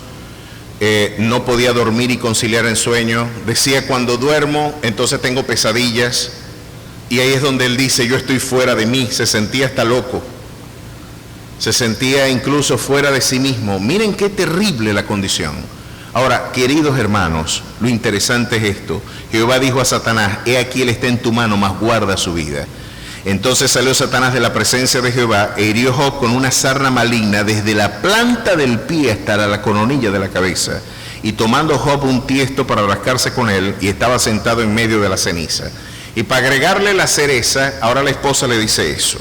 no podía dormir y conciliar el sueño. Decía, cuando duermo, entonces tengo pesadillas. Y ahí es donde él dice, yo estoy fuera de mí. Se sentía hasta loco. Se sentía incluso fuera de sí mismo. Miren qué terrible la condición. Ahora, queridos hermanos, lo interesante es esto. Jehová dijo a Satanás, he aquí él está en tu mano, mas guarda su vida. Entonces salió Satanás de la presencia de Jehová e hirió Job con una sarna maligna desde la planta del pie hasta la coronilla de la cabeza. Y tomando Job un tiesto para rascarse con él, y estaba sentado en medio de la ceniza. Y para agregarle la cereza, ahora la esposa le dice eso.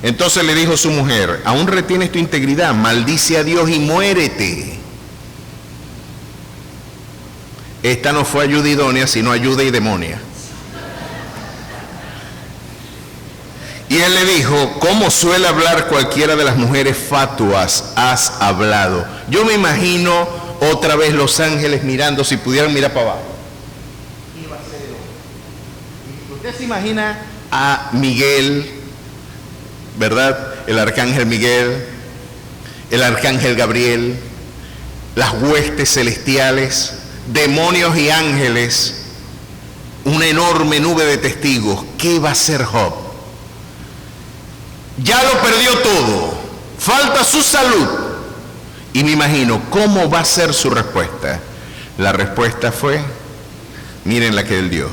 Entonces le dijo su mujer, aún retienes tu integridad, maldice a Dios y muérete. Esta no fue ayuda idónea, sino ayuda y demonia. Y él le dijo, como suele hablar cualquiera de las mujeres fatuas, has hablado. Yo me imagino otra vez los ángeles mirando, si pudieran mirar para abajo. Usted se imagina a Miguel, ¿verdad? El arcángel Miguel, el arcángel Gabriel, las huestes celestiales, demonios y ángeles, una enorme nube de testigos. ¿Qué va a hacer Job? Ya lo perdió todo, falta su salud. Y me imagino, ¿cómo va a ser su respuesta? La respuesta fue, miren la que él dio.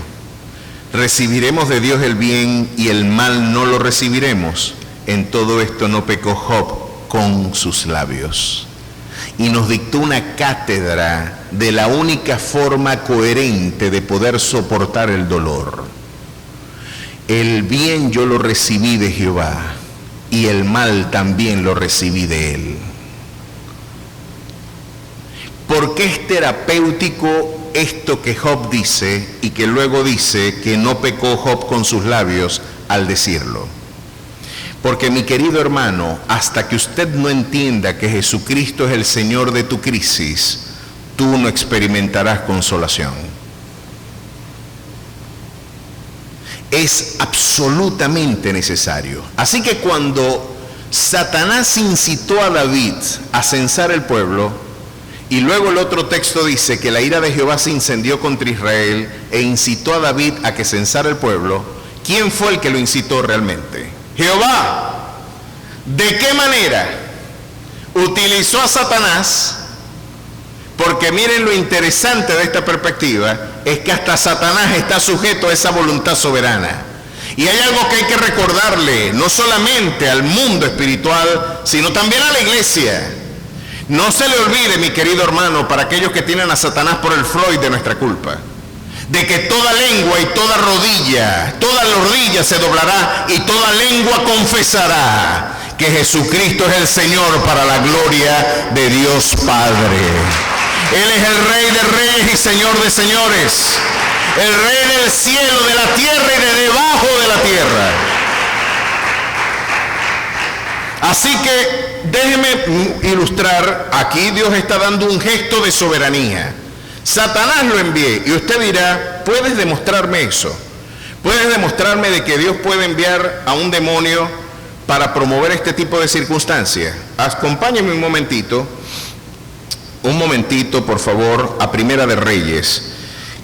Recibiremos de Dios el bien y el mal no lo recibiremos. En todo esto no pecó Job con sus labios. Y nos dictó una cátedra de la única forma coherente de poder soportar el dolor. El bien yo lo recibí de Jehová, y el mal también lo recibí de él. ¿Por qué es terapéutico esto que Job dice y que luego dice que no pecó Job con sus labios al decirlo? Porque, mi querido hermano, hasta que usted no entienda que Jesucristo es el Señor de tu crisis, tú no experimentarás consolación. Es absolutamente necesario. Así que cuando Satanás incitó a David a censar el pueblo, y luego el otro texto dice que la ira de Jehová se incendió contra Israel e incitó a David a que censara el pueblo, ¿quién fue el que lo incitó realmente? Jehová. ¿De qué manera? Utilizó a Satanás, porque miren lo interesante de esta perspectiva, es que hasta Satanás está sujeto a esa voluntad soberana. Y hay algo que hay que recordarle, no solamente al mundo espiritual, sino también a la iglesia. No se le olvide, mi querido hermano, para aquellos que tienen a Satanás por el Freud de nuestra culpa, de que toda lengua y toda rodilla se doblará y toda lengua confesará que Jesucristo es el Señor para la gloria de Dios Padre. Él es el Rey de reyes y Señor de señores, el Rey del cielo, de la tierra y de debajo de la tierra. Así que déjeme ilustrar, aquí Dios está dando un gesto de soberanía. Satanás lo envié. Y usted dirá, ¿puedes demostrarme eso? ¿Puedes demostrarme de que Dios puede enviar a un demonio para promover este tipo de circunstancias? Acompáñenme un momentito, por favor, a Primera de Reyes.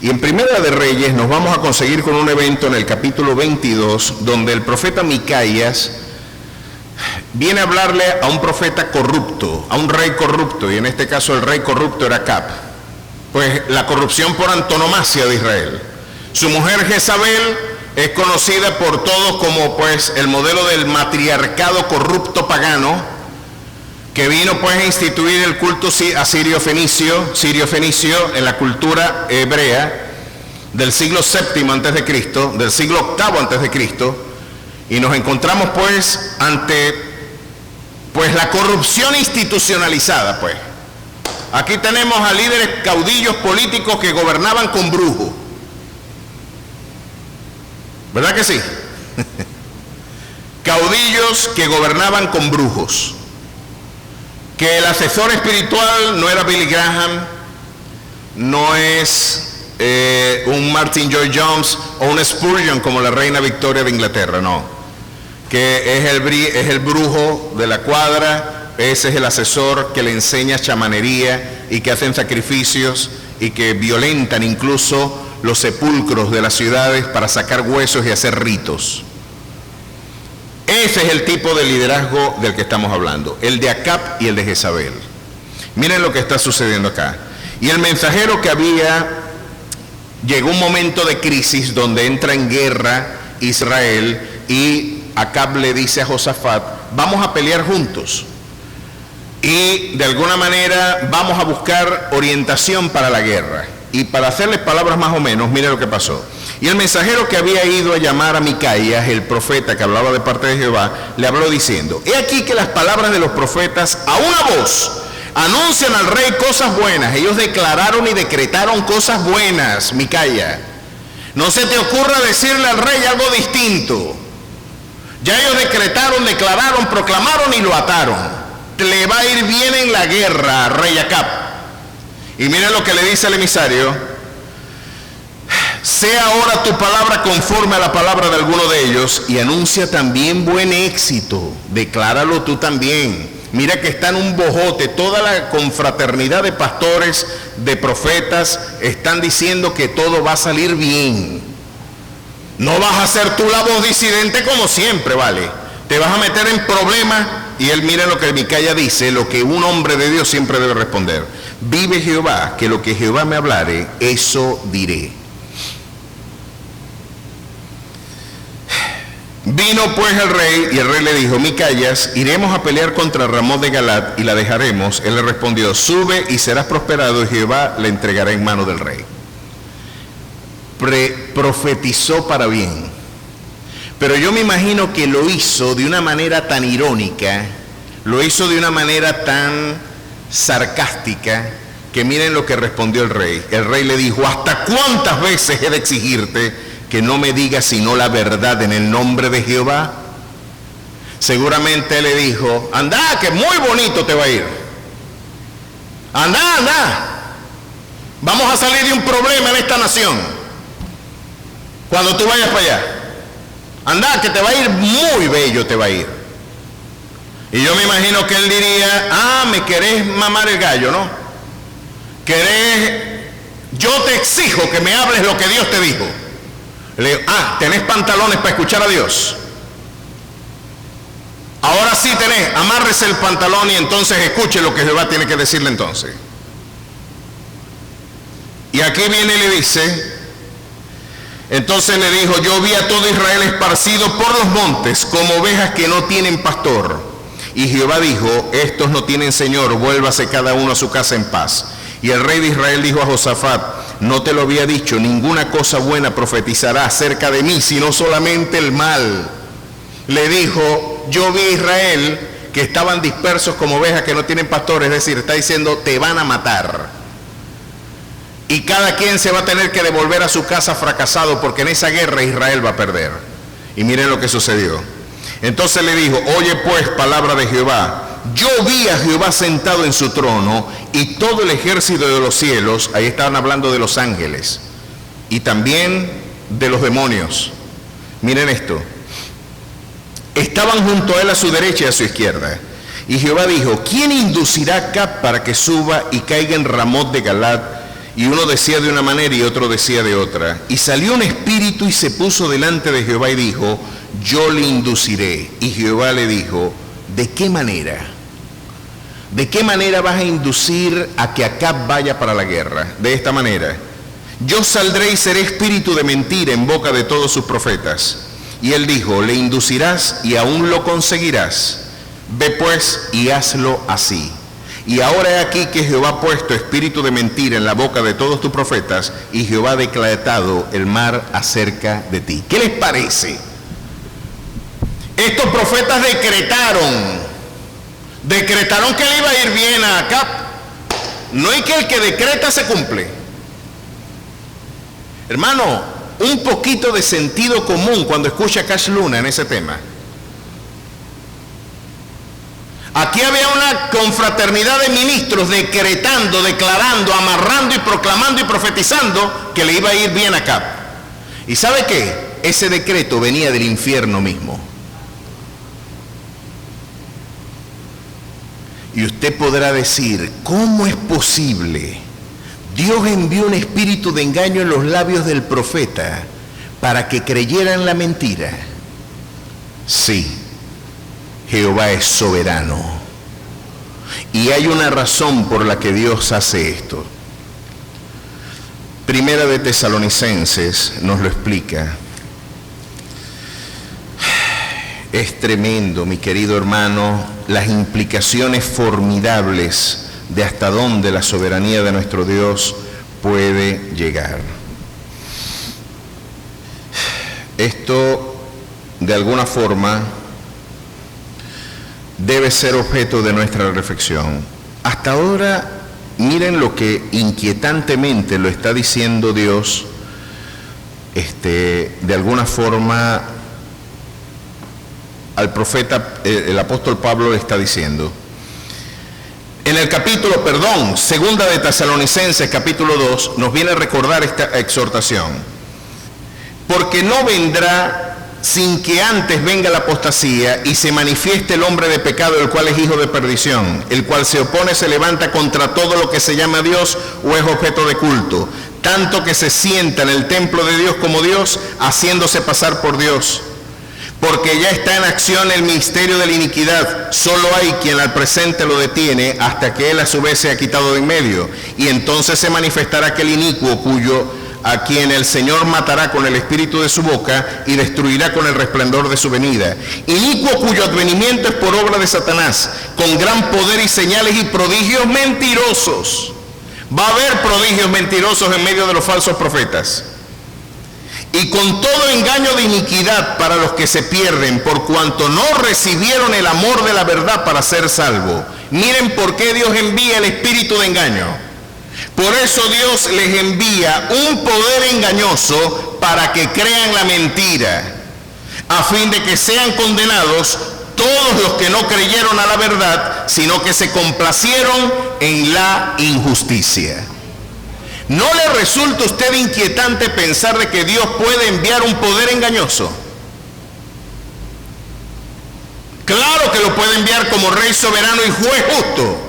Y en Primera de Reyes nos vamos a conseguir con un evento en el capítulo 22, donde el profeta Micaías viene a hablarle a un profeta corrupto, a un rey corrupto, y en este caso el rey corrupto era Acab, pues la corrupción por antonomasia de Israel. Su mujer Jezabel es conocida por todos como pues el modelo del matriarcado corrupto pagano, que vino pues a instituir el culto asirio-fenicio en la cultura hebrea del siglo VII antes de Cristo, del siglo VIII antes de Cristo, y nos encontramos pues ante pues la corrupción institucionalizada. Pues aquí tenemos a líderes caudillos políticos que gobernaban con brujos, ¿verdad que sí? Caudillos que gobernaban con brujos, que el asesor espiritual no era Billy Graham, no es un Martin Lloyd-Jones o un Spurgeon como la reina Victoria de Inglaterra, no, que es el brujo de la cuadra, ese es el asesor que le enseña chamanería y que hacen sacrificios y que violentan incluso los sepulcros de las ciudades para sacar huesos y hacer ritos. Ese es el tipo de liderazgo del que estamos hablando, el de Acab y el de Jezabel. Miren lo que está sucediendo acá. Y el mensajero que había, llegó un momento de crisis donde entra en guerra Israel y Acab le dice a Josafat, vamos a pelear juntos y de alguna manera vamos a buscar orientación para la guerra. Y para hacerles palabras más o menos, mire lo que pasó. Y el mensajero que había ido a llamar a Micaías, el profeta que hablaba de parte de Jehová, le habló diciendo, he aquí que las palabras de los profetas a una voz anuncian al rey cosas buenas. Ellos declararon y decretaron cosas buenas, Micaías. No se te ocurra decirle al rey algo distinto. Ya ellos decretaron, declararon, proclamaron y lo ataron. Le va a ir bien en la guerra, rey Acab. Y miren lo que le dice el emisario, sea ahora tu palabra conforme a la palabra de alguno de ellos y anuncia también buen éxito, decláralo tú también. Mira que está en un bojote, toda la confraternidad de pastores, de profetas, están diciendo que todo va a salir bien. No vas a ser tú la voz disidente como siempre, ¿vale? Te vas a meter en problemas. Y él, mira lo que Micaías dice, lo que un hombre de Dios siempre debe responder. Vive Jehová, que lo que Jehová me hablare, eso diré. Vino pues el rey, y el rey le dijo, Micaías, iremos a pelear contra Ramot de Galat y la dejaremos. Él le respondió, sube y serás prosperado, y Jehová le entregará en mano del rey. Profetizó para bien. Pero yo me imagino que lo hizo de una manera tan irónica, lo hizo de una manera tan sarcástica, que miren lo que respondió el rey. El rey le dijo, ¿hasta cuántas veces he de exigirte que no me digas sino la verdad en el nombre de Jehová? Seguramente le dijo, anda, que muy bonito te va a ir. Anda, anda. Vamos a salir de un problema en esta nación cuando tú vayas para allá. Anda, que te va a ir muy bello, te va a ir. Y yo me imagino que él diría, me querés mamar el gallo, ¿no? Yo te exijo que me hables lo que Dios te dijo. Le digo, ¿tenés pantalones para escuchar a Dios? Ahora sí tenés, amárrese el pantalón y entonces escuche lo que Jehová tiene que decirle entonces. Y aquí viene y le dice, entonces le dijo, yo vi a todo Israel esparcido por los montes, como ovejas que no tienen pastor. Y Jehová dijo, estos no tienen señor, vuélvase cada uno a su casa en paz. Y el rey de Israel dijo a Josafat, no te lo había dicho, ninguna cosa buena profetizará acerca de mí, sino solamente el mal. Le dijo, yo vi a Israel que estaban dispersos como ovejas que no tienen pastor, es decir, está diciendo, te van a matar. Y cada quien se va a tener que devolver a su casa fracasado, porque en esa guerra Israel va a perder. Y miren lo que sucedió. Entonces le dijo, oye pues palabra de Jehová, yo vi a Jehová sentado en su trono y todo el ejército de los cielos, ahí estaban hablando de los ángeles y también de los demonios. Miren esto, estaban junto a él a su derecha y a su izquierda. Y Jehová dijo, ¿quién inducirá a Acab para que suba y caiga en Ramot de Galad? Y uno decía de una manera y otro decía de otra. Y salió un espíritu y se puso delante de Jehová y dijo, yo le induciré. Y Jehová le dijo, ¿de qué manera? ¿De qué manera vas a inducir a que Acab vaya para la guerra? De esta manera, yo saldré y seré espíritu de mentira en boca de todos sus profetas. Y él dijo, le inducirás y aún lo conseguirás. Ve pues y hazlo así. Y ahora he aquí que Jehová ha puesto espíritu de mentira en la boca de todos tus profetas, y Jehová ha decretado el mar acerca de ti. ¿Qué les parece? Estos profetas decretaron que le iba a ir bien a Acab. No hay que el que decreta se cumple. Hermano, un poquito de sentido común cuando escucha a Cash Luna en ese tema. Aquí había una confraternidad de ministros decretando, declarando, amarrando y proclamando y profetizando que le iba a ir bien a Acab. ¿Y sabe qué? Ese decreto venía del infierno mismo. Y usted podrá decir, ¿cómo es posible? Dios envió un espíritu de engaño en los labios del profeta para que creyeran la mentira. Sí, Jehová es soberano. Y hay una razón por la que Dios hace esto. Primera de Tesalonicenses nos lo explica. Es tremendo, mi querido hermano, las implicaciones formidables de hasta dónde la soberanía de nuestro Dios puede llegar. Esto, de alguna forma, debe ser objeto de nuestra reflexión. Hasta ahora, miren lo que inquietantemente lo está diciendo Dios, de alguna forma, al profeta, el apóstol Pablo le está diciendo. En el segunda de Tesalonicenses, capítulo 2, nos viene a recordar esta exhortación. Porque no vendrá sin que antes venga la apostasía y se manifieste el hombre de pecado, el cual es hijo de perdición, el cual se opone, se levanta contra todo lo que se llama Dios o es objeto de culto, tanto que se sienta en el templo de Dios como Dios, haciéndose pasar por Dios. Porque ya está en acción el misterio de la iniquidad, solo hay quien al presente lo detiene hasta que él a su vez se ha quitado de en medio, y entonces se manifestará aquel inicuo a quien el Señor matará con el espíritu de su boca y destruirá con el resplandor de su venida. Inicuo cuyo advenimiento es por obra de Satanás, con gran poder y señales y prodigios mentirosos. Va a haber prodigios mentirosos en medio de los falsos profetas. Y con todo engaño de iniquidad para los que se pierden, por cuanto no recibieron el amor de la verdad para ser salvos. Miren por qué Dios envía el espíritu de engaño. Por eso Dios les envía un poder engañoso para que crean la mentira, a fin de que sean condenados todos los que no creyeron a la verdad, sino que se complacieron en la injusticia. ¿No le resulta a usted inquietante pensar de que Dios puede enviar un poder engañoso? Claro que lo puede enviar como Rey soberano y juez justo.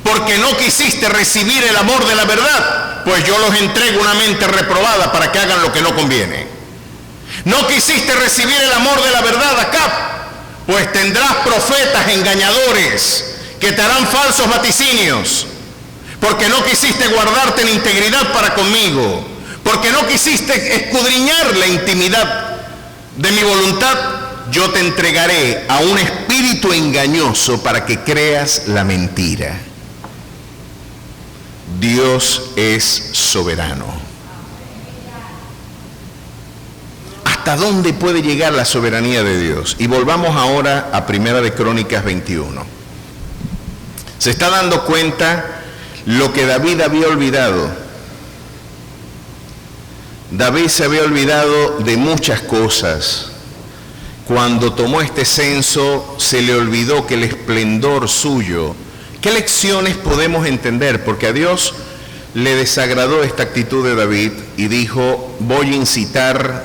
Porque no quisiste recibir el amor de la verdad, pues yo los entrego una mente reprobada para que hagan lo que no conviene. No quisiste recibir el amor de la verdad, Acab, pues tendrás profetas engañadores que te harán falsos vaticinios. Porque no quisiste guardarte en integridad para conmigo, porque no quisiste escudriñar la intimidad de mi voluntad, yo te entregaré a un espíritu engañoso para que creas la mentira. Dios es soberano. ¿Hasta dónde puede llegar la soberanía de Dios? Y volvamos ahora a Primera de Crónicas 21. Se está dando cuenta lo que David había olvidado. David se había olvidado de muchas cosas cuando tomó este censo, se le olvidó que el esplendor suyo. ¿Qué lecciones podemos entender? Porque a Dios le desagradó esta actitud de David y dijo: voy a incitar,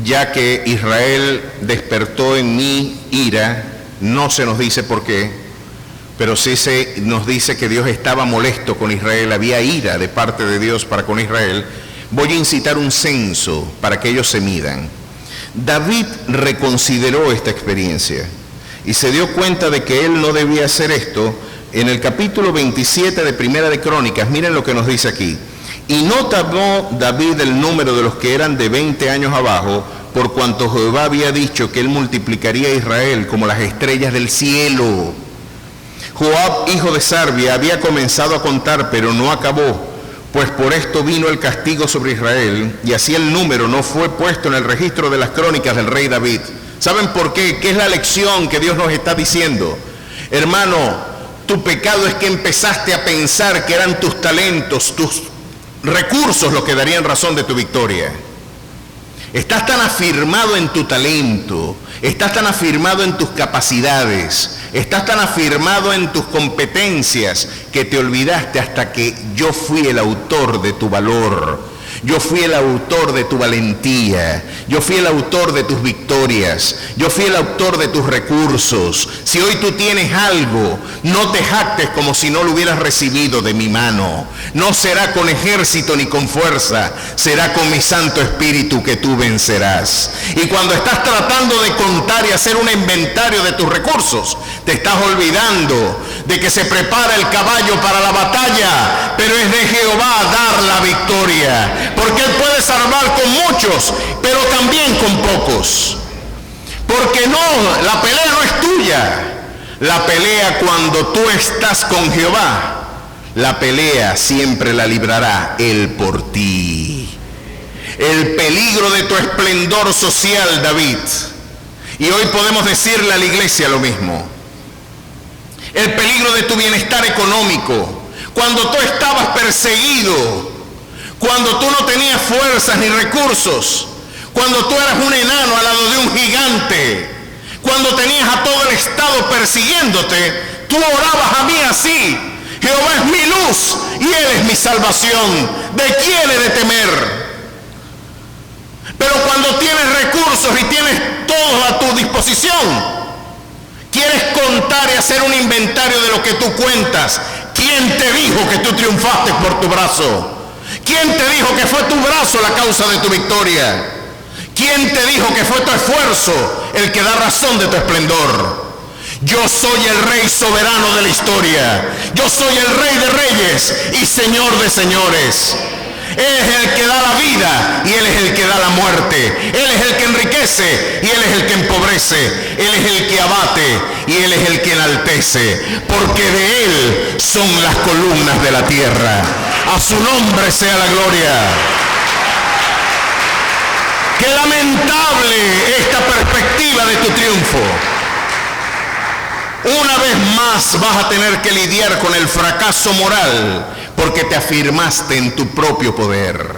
ya que Israel despertó en mí ira. No se nos dice por qué, pero sí nos dice que Dios estaba molesto con Israel, había ira de parte de Dios para con Israel. Voy a incitar un censo para que ellos se midan. David reconsideró esta experiencia y se dio cuenta de que él no debía hacer esto. En el capítulo 27 de Primera de Crónicas, miren lo que nos dice aquí: y no tomó David el número de los que eran de 20 años abajo, por cuanto Jehová había dicho que él multiplicaría a Israel como las estrellas del cielo. Joab, hijo de Sarvia, había comenzado a contar, pero no acabó, pues por esto vino el castigo sobre Israel, y así el número no fue puesto en el registro de las crónicas del rey David. ¿Saben por qué? ¿Qué es la lección que Dios nos está diciendo? Hermano, tu pecado es que empezaste a pensar que eran tus talentos, tus recursos los que darían razón de tu victoria. Estás tan afirmado en tu talento, estás tan afirmado en tus capacidades, estás tan afirmado en tus competencias, que te olvidaste hasta que yo fui el autor de tu valor. Yo fui el autor de tu valentía, yo fui el autor de tus victorias, yo fui el autor de tus recursos. Si hoy tú tienes algo, no te jactes como si no lo hubieras recibido de mi mano. No será con ejército ni con fuerza, será con mi Santo Espíritu que tú vencerás. Y cuando estás tratando de contar y hacer un inventario de tus recursos, te estás olvidando de que se prepara el caballo para la batalla, pero es de Jehová dar la victoria. Porque Él puede salvar con muchos, pero también con pocos. Porque no, la pelea no es tuya. La pelea, cuando tú estás con Jehová, la pelea siempre la librará Él por ti. El peligro de tu esplendor social, David. Y hoy podemos decirle a la iglesia lo mismo. El peligro de tu bienestar económico. Cuando tú estabas perseguido, cuando tú no tenías fuerzas ni recursos, cuando tú eras un enano al lado de un gigante, cuando tenías a todo el estado persiguiéndote, tú orabas a mí así: Jehová es mi luz y Él es mi salvación, ¿de quién he de temer? Pero cuando tienes recursos y tienes todo a tu disposición, quieres contar y hacer un inventario de lo que tú cuentas. ¿Quién te dijo que tú triunfaste por tu brazo? ¿Quién te dijo que fue tu brazo la causa de tu victoria? ¿Quién te dijo que fue tu esfuerzo el que da razón de tu esplendor? Yo soy el Rey soberano de la historia. Yo soy el Rey de reyes y Señor de señores. Él es el que da la vida y Él es el que da la muerte. Él es el que enriquece y Él es el que empobrece. Él es el que abate y Él es el que enaltece. Porque de Él son las columnas de la tierra. A su nombre sea la gloria. Qué lamentable esta perspectiva de tu triunfo. Una vez más vas a tener que lidiar con el fracaso moral porque te afirmaste en tu propio poder.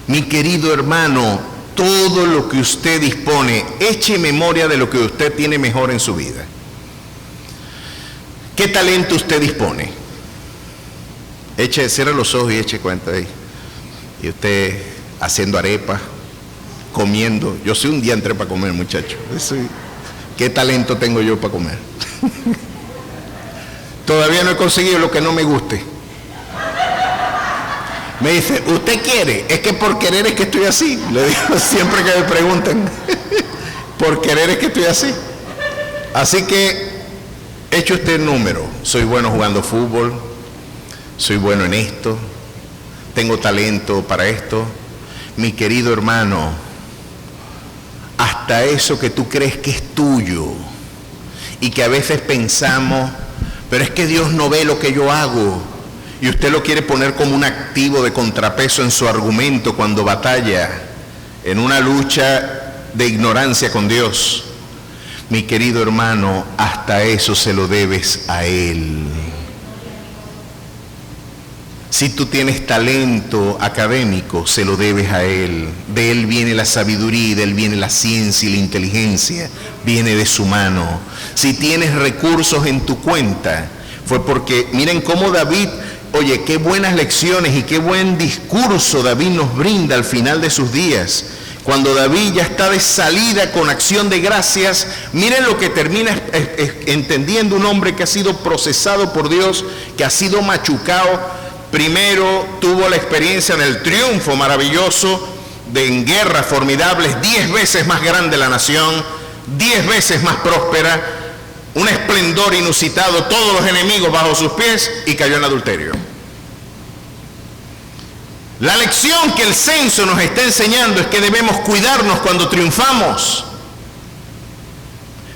Mi querido hermano, todo lo que usted dispone, eche memoria de lo que usted tiene mejor en su vida. ¿Qué talento usted dispone? Cierra los ojos y eche cuenta ahí. Y usted haciendo arepas, comiendo. Yo soy un diantre para comer, muchacho. ¿Qué talento tengo yo para comer? Todavía no he conseguido lo que no me guste. Me dice, ¿usted quiere? Es que por querer es que estoy así. Le digo siempre que me preguntan. Por querer es que estoy así. Así que, eche usted el número. Soy bueno jugando fútbol. Soy bueno en esto. Tengo talento para esto. Mi querido hermano, hasta eso que tú crees que es tuyo y que a veces pensamos, pero es que Dios no ve lo que yo hago, y usted lo quiere poner como un activo de contrapeso en su argumento cuando batalla en una lucha de ignorancia con Dios. Mi querido hermano, hasta eso se lo debes a Él. Si tú tienes talento académico, se lo debes a Él. De Él viene la sabiduría, de Él viene la ciencia y la inteligencia. Viene de su mano. Si tienes recursos en tu cuenta, fue porque, miren cómo David, oye, qué buenas lecciones y qué buen discurso David nos brinda al final de sus días. Cuando David ya está de salida con acción de gracias, miren lo que termina entendiendo un hombre que ha sido procesado por Dios, que ha sido machucado. Primero tuvo la experiencia del triunfo maravilloso en guerras formidables, 10 veces más grande la nación, 10 veces más próspera, un esplendor inusitado, todos los enemigos bajo sus pies, y cayó en adulterio. La lección que el censo nos está enseñando es que debemos cuidarnos cuando triunfamos.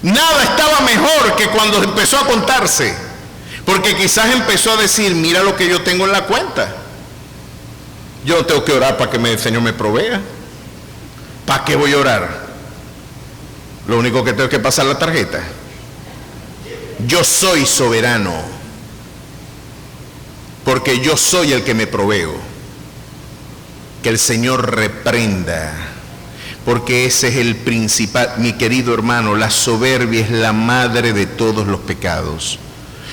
Nada estaba mejor que cuando empezó a contarse. Porque quizás empezó a decir, mira lo que yo tengo en la cuenta. Yo no tengo que orar para que el Señor me provea. ¿Para qué voy a orar? Lo único que tengo que pasar la tarjeta. Yo soy soberano. Porque yo soy el que me proveo. Que el Señor reprenda. Porque ese es el principal, mi querido hermano, la soberbia es la madre de todos los pecados.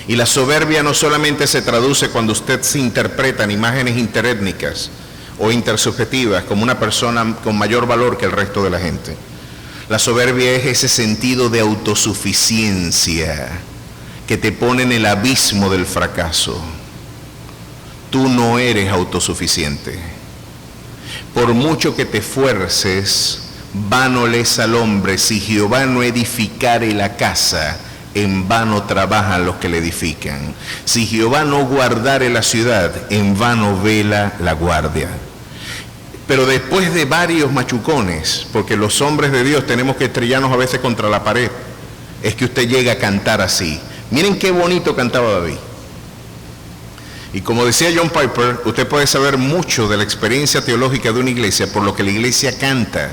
Y la soberbia no solamente se traduce cuando usted se interpreta en imágenes interétnicas o intersubjetivas como una persona con mayor valor que el resto de la gente. La soberbia es ese sentido de autosuficiencia que te pone en el abismo del fracaso. Tú no eres autosuficiente. Por mucho que te esfuerces, vano le es al hombre si Jehová no edificare la casa. En vano trabajan los que le edifican. Si Jehová no guardare la ciudad, en vano vela la guardia. Pero después de varios machucones, porque los hombres de Dios tenemos que estrellarnos a veces contra la pared, es que usted llega a cantar así. Miren qué bonito cantaba David. Y como decía John Piper, usted puede saber mucho de la experiencia teológica de una iglesia por lo que la iglesia canta.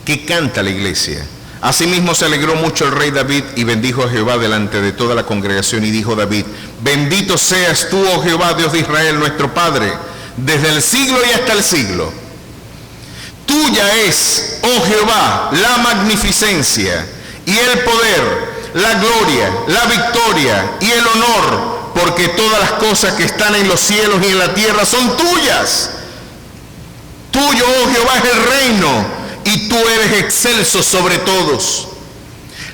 ¿Qué canta la iglesia? Asimismo se alegró mucho el rey David y bendijo a Jehová delante de toda la congregación, y dijo David: bendito seas tú, oh Jehová, Dios de Israel, nuestro Padre, desde el siglo y hasta el siglo. Tuya es, oh Jehová, la magnificencia y el poder, la gloria, la victoria y el honor, porque todas las cosas que están en los cielos y en la tierra son tuyas. Tuyo, oh Jehová, es el reino, y tú eres excelso sobre todos.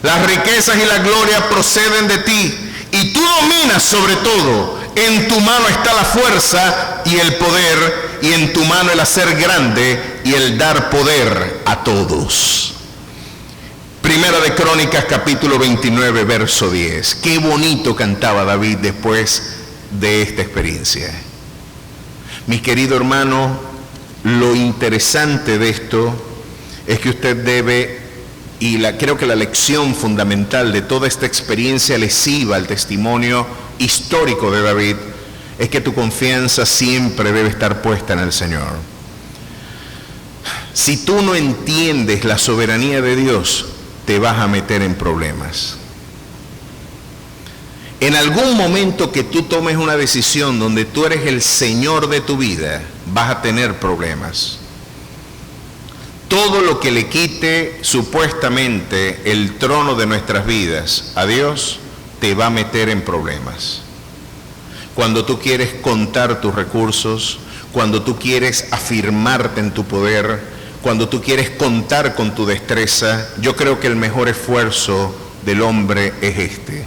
Las riquezas y la gloria proceden de ti, y tú dominas sobre todo. En tu mano está la fuerza y el poder, y en tu mano el hacer grande y el dar poder a todos. Primera de Crónicas, capítulo 29, verso 10. Qué bonito cantaba David después de esta experiencia. Mi querido hermano, lo interesante de esto es que usted debe, y creo que la lección fundamental de toda esta experiencia lesiva, el testimonio histórico de David, es que tu confianza siempre debe estar puesta en el Señor. Si tú no entiendes la soberanía de Dios, te vas a meter en problemas. En algún momento que tú tomes una decisión donde tú eres el Señor de tu vida, vas a tener problemas. Todo lo que le quite supuestamente el trono de nuestras vidas a Dios, te va a meter en problemas. Cuando tú quieres contar tus recursos, cuando tú quieres afirmarte en tu poder, cuando tú quieres contar con tu destreza, yo creo que el mejor esfuerzo del hombre es este.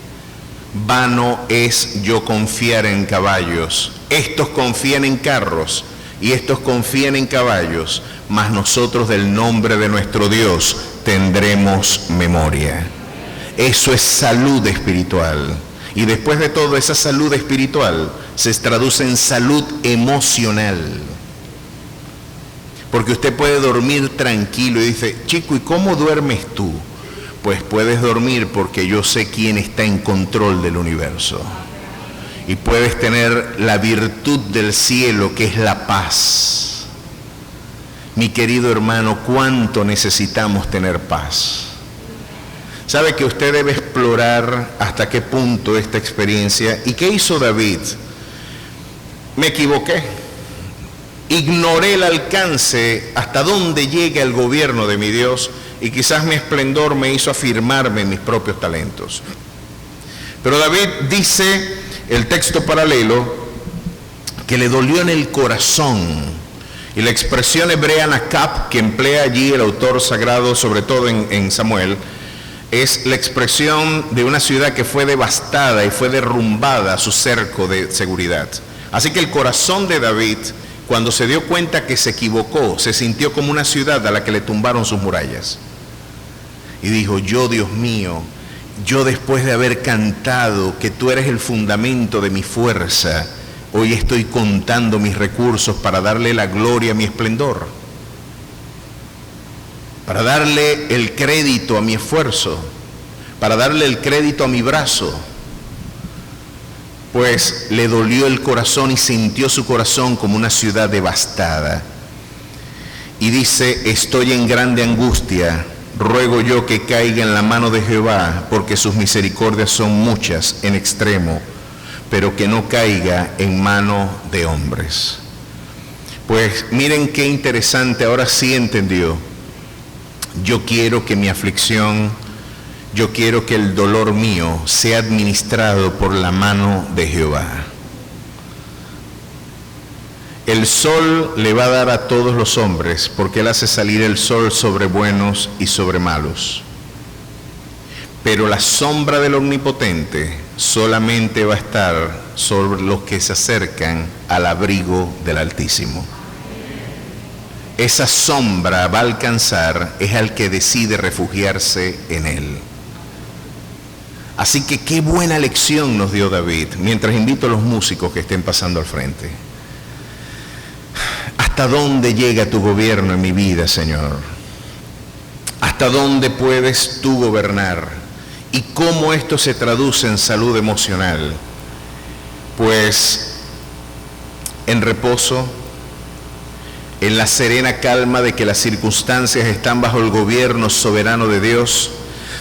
Vano es yo confiar en caballos. Estos confían en carros y estos confían en caballos, mas nosotros del nombre de nuestro Dios tendremos memoria. Eso es salud espiritual. Y después de todo, esa salud espiritual se traduce en salud emocional. Porque usted puede dormir tranquilo y dice: chico, ¿y cómo duermes tú? Pues puedes dormir porque yo sé quién está en control del universo. Y puedes tener la virtud del cielo, que es la paz. Mi querido hermano, ¿cuánto necesitamos tener paz? ¿Sabe que usted debe explorar hasta qué punto esta experiencia? ¿Y qué hizo David? me equivoqué. Ignoré el alcance hasta dónde llega el gobierno de mi Dios y quizás mi esplendor me hizo afirmarme en mis propios talentos. Pero David dice, el texto paralelo, que le dolió en el corazón. Y la expresión hebrea nakab que emplea allí el autor sagrado, sobre todo en Samuel, es la expresión de una ciudad que fue devastada y fue derrumbada a su cerco de seguridad. Así que el corazón de David, cuando se dio cuenta que se equivocó, se sintió como una ciudad a la que le tumbaron sus murallas. Y dijo, yo, Dios mío, yo después de haber cantado que tú eres el fundamento de mi fuerza, hoy estoy contando mis recursos para darle la gloria a mi esplendor, para darle el crédito a mi esfuerzo, para darle el crédito a mi brazo. Pues le dolió el corazón y sintió su corazón como una ciudad devastada. Y dice, estoy en grande angustia, ruego yo que caiga en la mano de Jehová, porque sus misericordias son muchas en extremo, pero que no caiga en mano de hombres. Pues miren qué interesante, ahora sí entendió. Yo quiero que mi aflicción, yo quiero que el dolor mío sea administrado por la mano de Jehová. El sol le va a dar a todos los hombres, porque Él hace salir el sol sobre buenos y sobre malos. Pero la sombra del Omnipotente solamente va a estar sobre los que se acercan al abrigo del Altísimo. Esa sombra va a alcanzar es al que decide refugiarse en Él. Así que qué buena lección nos dio David, mientras invito a los músicos que estén pasando al frente. ¿Hasta dónde llega tu gobierno en mi vida, Señor? ¿Hasta dónde puedes tú gobernar? ¿Y cómo esto se traduce en salud emocional? Pues en reposo, en la serena calma de que las circunstancias están bajo el gobierno soberano de Dios.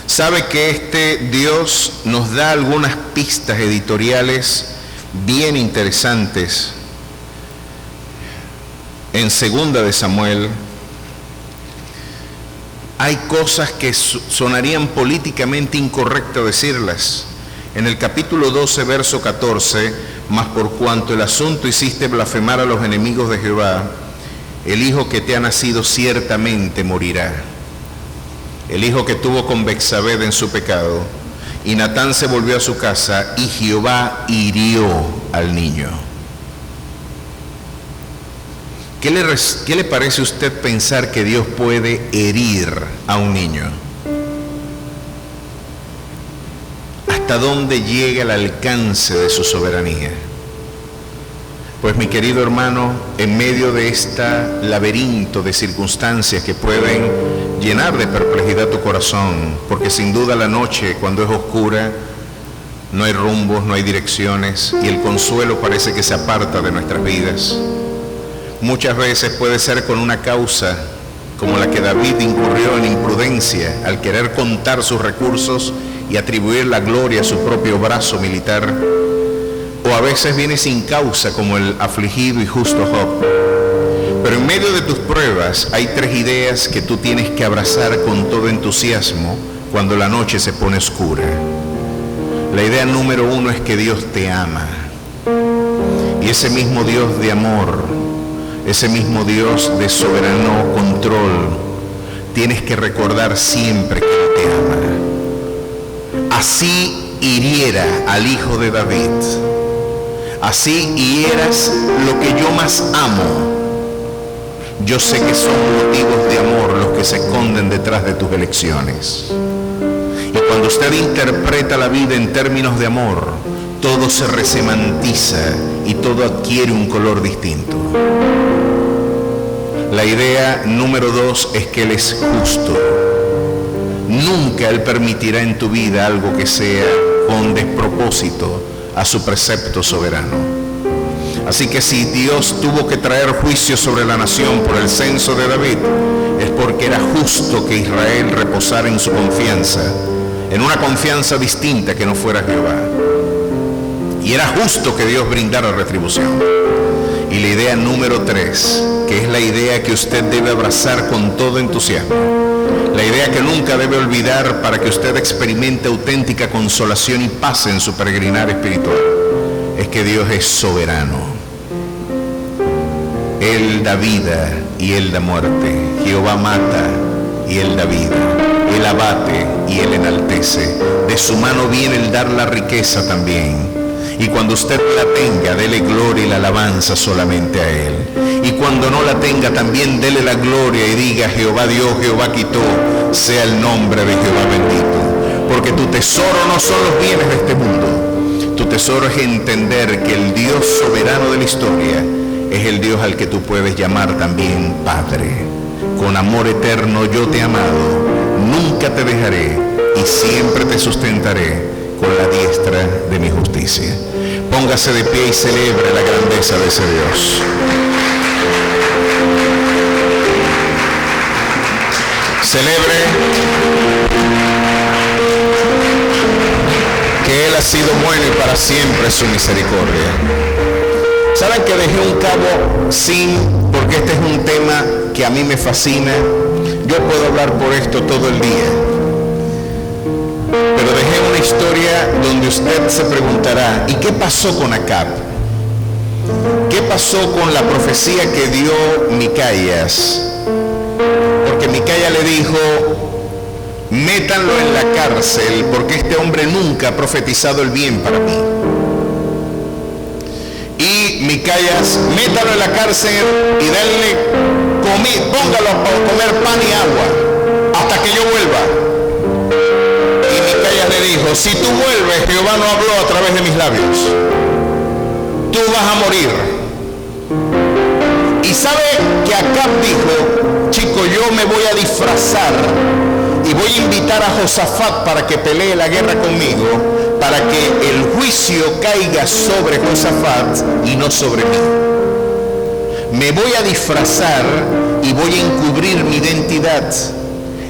Sabe que este Dios nos da algunas pistas editoriales bien interesantes. En 2 de Samuel hay cosas que sonarían políticamente incorrecto decirlas. En el capítulo 12, verso 14, mas por cuanto el asunto hiciste blasfemar a los enemigos de Jehová, el hijo que te ha nacido ciertamente morirá. El hijo que tuvo con Betsabé en su pecado, y Natán se volvió a su casa, y Jehová hirió al niño. ¿Qué le parece a usted pensar que Dios puede herir a un niño? ¿Hasta dónde llega el alcance de su soberanía? Pues mi querido hermano, en medio de este laberinto de circunstancias que pueden llenar de perplejidad tu corazón, porque sin duda la noche, cuando es oscura, no hay rumbos, no hay direcciones, y el consuelo parece que se aparta de nuestras vidas. Muchas veces puede ser con una causa como la que David incurrió en imprudencia al querer contar sus recursos y atribuir la gloria a su propio brazo militar. O a veces viene sin causa como el afligido y justo Job. Pero en medio de tus pruebas hay 3 ideas que tú tienes que abrazar con todo entusiasmo cuando la noche se pone oscura. La idea número 1 es que Dios te ama. Y ese mismo Dios de amor, ese mismo Dios de soberano control, tienes que recordar siempre que Él te ama. Así hiriera al hijo de David, así hieras lo que yo más amo. Yo sé que son motivos de amor los que se esconden detrás de tus elecciones. Y cuando usted interpreta la vida en términos de amor, todo se resemantiza y todo adquiere un color distinto. La idea número 2 es que Él es justo. Nunca Él permitirá en tu vida algo que sea con despropósito a su precepto soberano. Así que si Dios tuvo que traer juicio sobre la nación por el censo de David, es porque era justo que Israel reposara en su confianza, en una confianza distinta que no fuera Jehová. Y era justo que Dios brindara retribución. Y la idea número 3, que es la idea que usted debe abrazar con todo entusiasmo, la idea que nunca debe olvidar para que usted experimente auténtica consolación y paz en su peregrinar espiritual, es que Dios es soberano. Él da vida y Él da muerte. Jehová mata y Él da vida. Él abate y Él enaltece. De su mano viene el dar la riqueza también. Y cuando usted la tenga, dele gloria y la alabanza solamente a Él. Y cuando no la tenga, también dele la gloria y diga: Jehová dio, Jehová quitó, sea el nombre de Jehová bendito. Porque tu tesoro no son los bienes de este mundo. Tu tesoro es entender que el Dios soberano de la historia es el Dios al que tú puedes llamar también Padre. Con amor eterno yo te he amado, nunca te dejaré y siempre te sustentaré con la diestra de mi justicia. Póngase de pie y celebre la grandeza de ese Dios. Celebre que Él ha sido bueno y para siempre su misericordia. ¿Saben que dejé un cabo sin? Porque este es un tema que a mí me fascina. Yo puedo hablar por esto todo el día. Pero dejé una historia donde usted se preguntará: ¿y qué pasó con Acab? ¿Qué pasó con la profecía que dio Micaías? Porque Micaías le dijo: métanlo en la cárcel porque este hombre nunca ha profetizado el bien para mí. Y Micaías: métalo en la cárcel y denle póngalo a comer pan y agua hasta que yo vuelva. Y Micaías le dijo: si tú vuelves, Jehová no habló a través de mis labios, tú vas a morir. Y sabe que Acab dijo: chico, yo me voy a disfrazar y voy a invitar a Josafat para que pelee la guerra conmigo, para que el juicio caiga sobre Josafat y no sobre mí. Me voy a disfrazar y voy a encubrir mi identidad.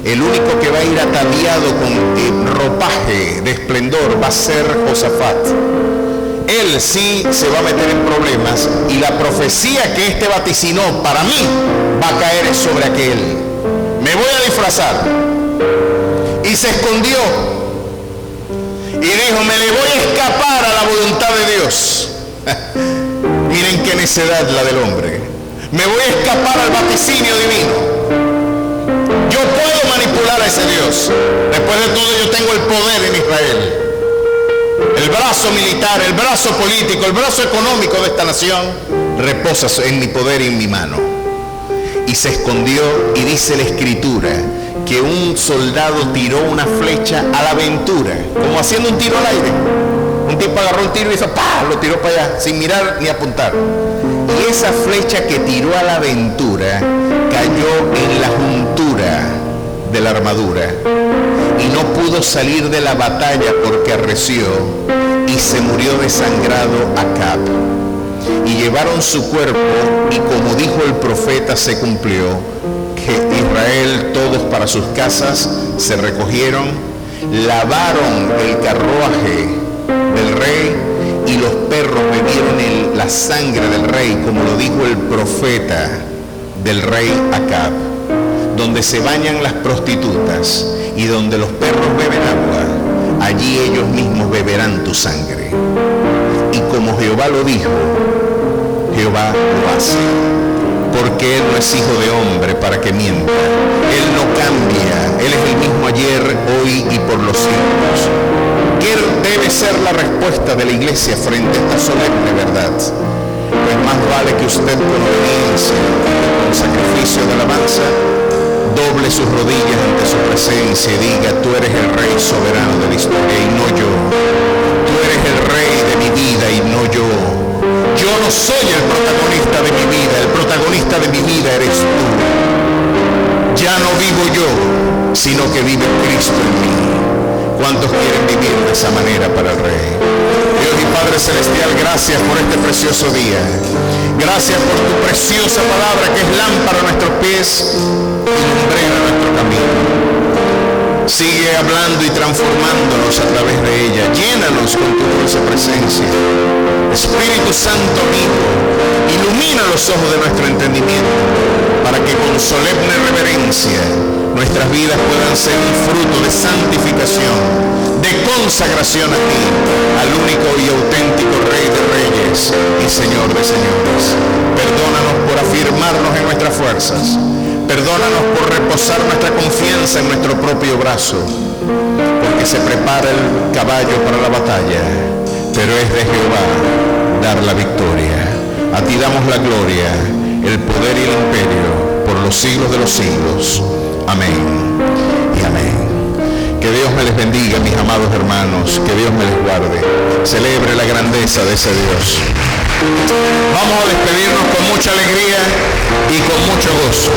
El único que va a ir ataviado con ropaje de esplendor va a ser Josafat. Él sí se va a meter en problemas y la profecía que este vaticinó para mí va a caer sobre aquel. Me voy a disfrazar. Y se escondió y dijo: me le voy a escapar a la voluntad de Dios. Miren qué necedad la del hombre. Me voy a escapar al vaticinio divino. Yo puedo manipular a ese Dios. Después de todo, yo tengo el poder en Israel. El brazo militar, el brazo político, el brazo económico de esta nación reposa en mi poder y en mi mano. Y se escondió, y dice la Escritura que un soldado tiró una flecha a la aventura, como haciendo un tiro al aire. Un tipo agarró el tiro y hizo ¡pah!, lo tiró para allá, sin mirar ni apuntar. Y esa flecha que tiró a la aventura cayó en la juntura de la armadura y no pudo salir de la batalla porque arreció y se murió desangrado Acab. Y llevaron su cuerpo, y como dijo el profeta, se cumplió, que Israel todos para sus casas se recogieron, lavaron el carruaje del rey y los perros bebieron la sangre del rey, como lo dijo el profeta del rey Acab. Donde se bañan las prostitutas y donde los perros beben agua, allí ellos mismos beberán tu sangre. Y como Jehová lo dijo, Jehová lo hace. Porque Él no es hijo de hombre para que mienta. Él no cambia. Él es el mismo ayer, hoy y por los siglos. ¿Qué debe ser la respuesta de la iglesia frente a esta solemne verdad? Pues más vale que usted con obediencia, con sacrificio de alabanza, doble sus rodillas ante su presencia y diga: tú eres el Rey soberano de la historia y no yo. Tú eres el Rey de mi vida y no yo. Yo no soy el protagonista de mi vida, el protagonista de mi vida eres tú. Ya no vivo yo, sino que vive Cristo en mí. ¿Cuántos quieren vivir de esa manera para el Rey? Dios y Padre Celestial, gracias por este precioso día. Gracias por tu preciosa palabra que es lámpara a nuestros pies y lumbrera a nuestro camino. Sigue hablando y transformándonos a través de ella. Llénanos con tu dulce presencia. Espíritu Santo amigo, ilumina los ojos de nuestro entendimiento para que con solemne reverencia nuestras vidas puedan ser un fruto de santificación, de consagración a ti, al único y auténtico Rey de Reyes y Señor de Señores. Perdónanos por afirmarnos en nuestras fuerzas. Perdónanos por reposar nuestra confianza en nuestro propio brazo, porque se prepara el caballo para la batalla, pero es de Jehová dar la victoria. A ti damos la gloria, el poder y el imperio por los siglos de los siglos. Amén y amén. Que Dios me les bendiga, mis amados hermanos, que Dios me les guarde. Celebre la grandeza de ese Dios. Vamos a despedirnos con mucha alegría y con mucho gozo.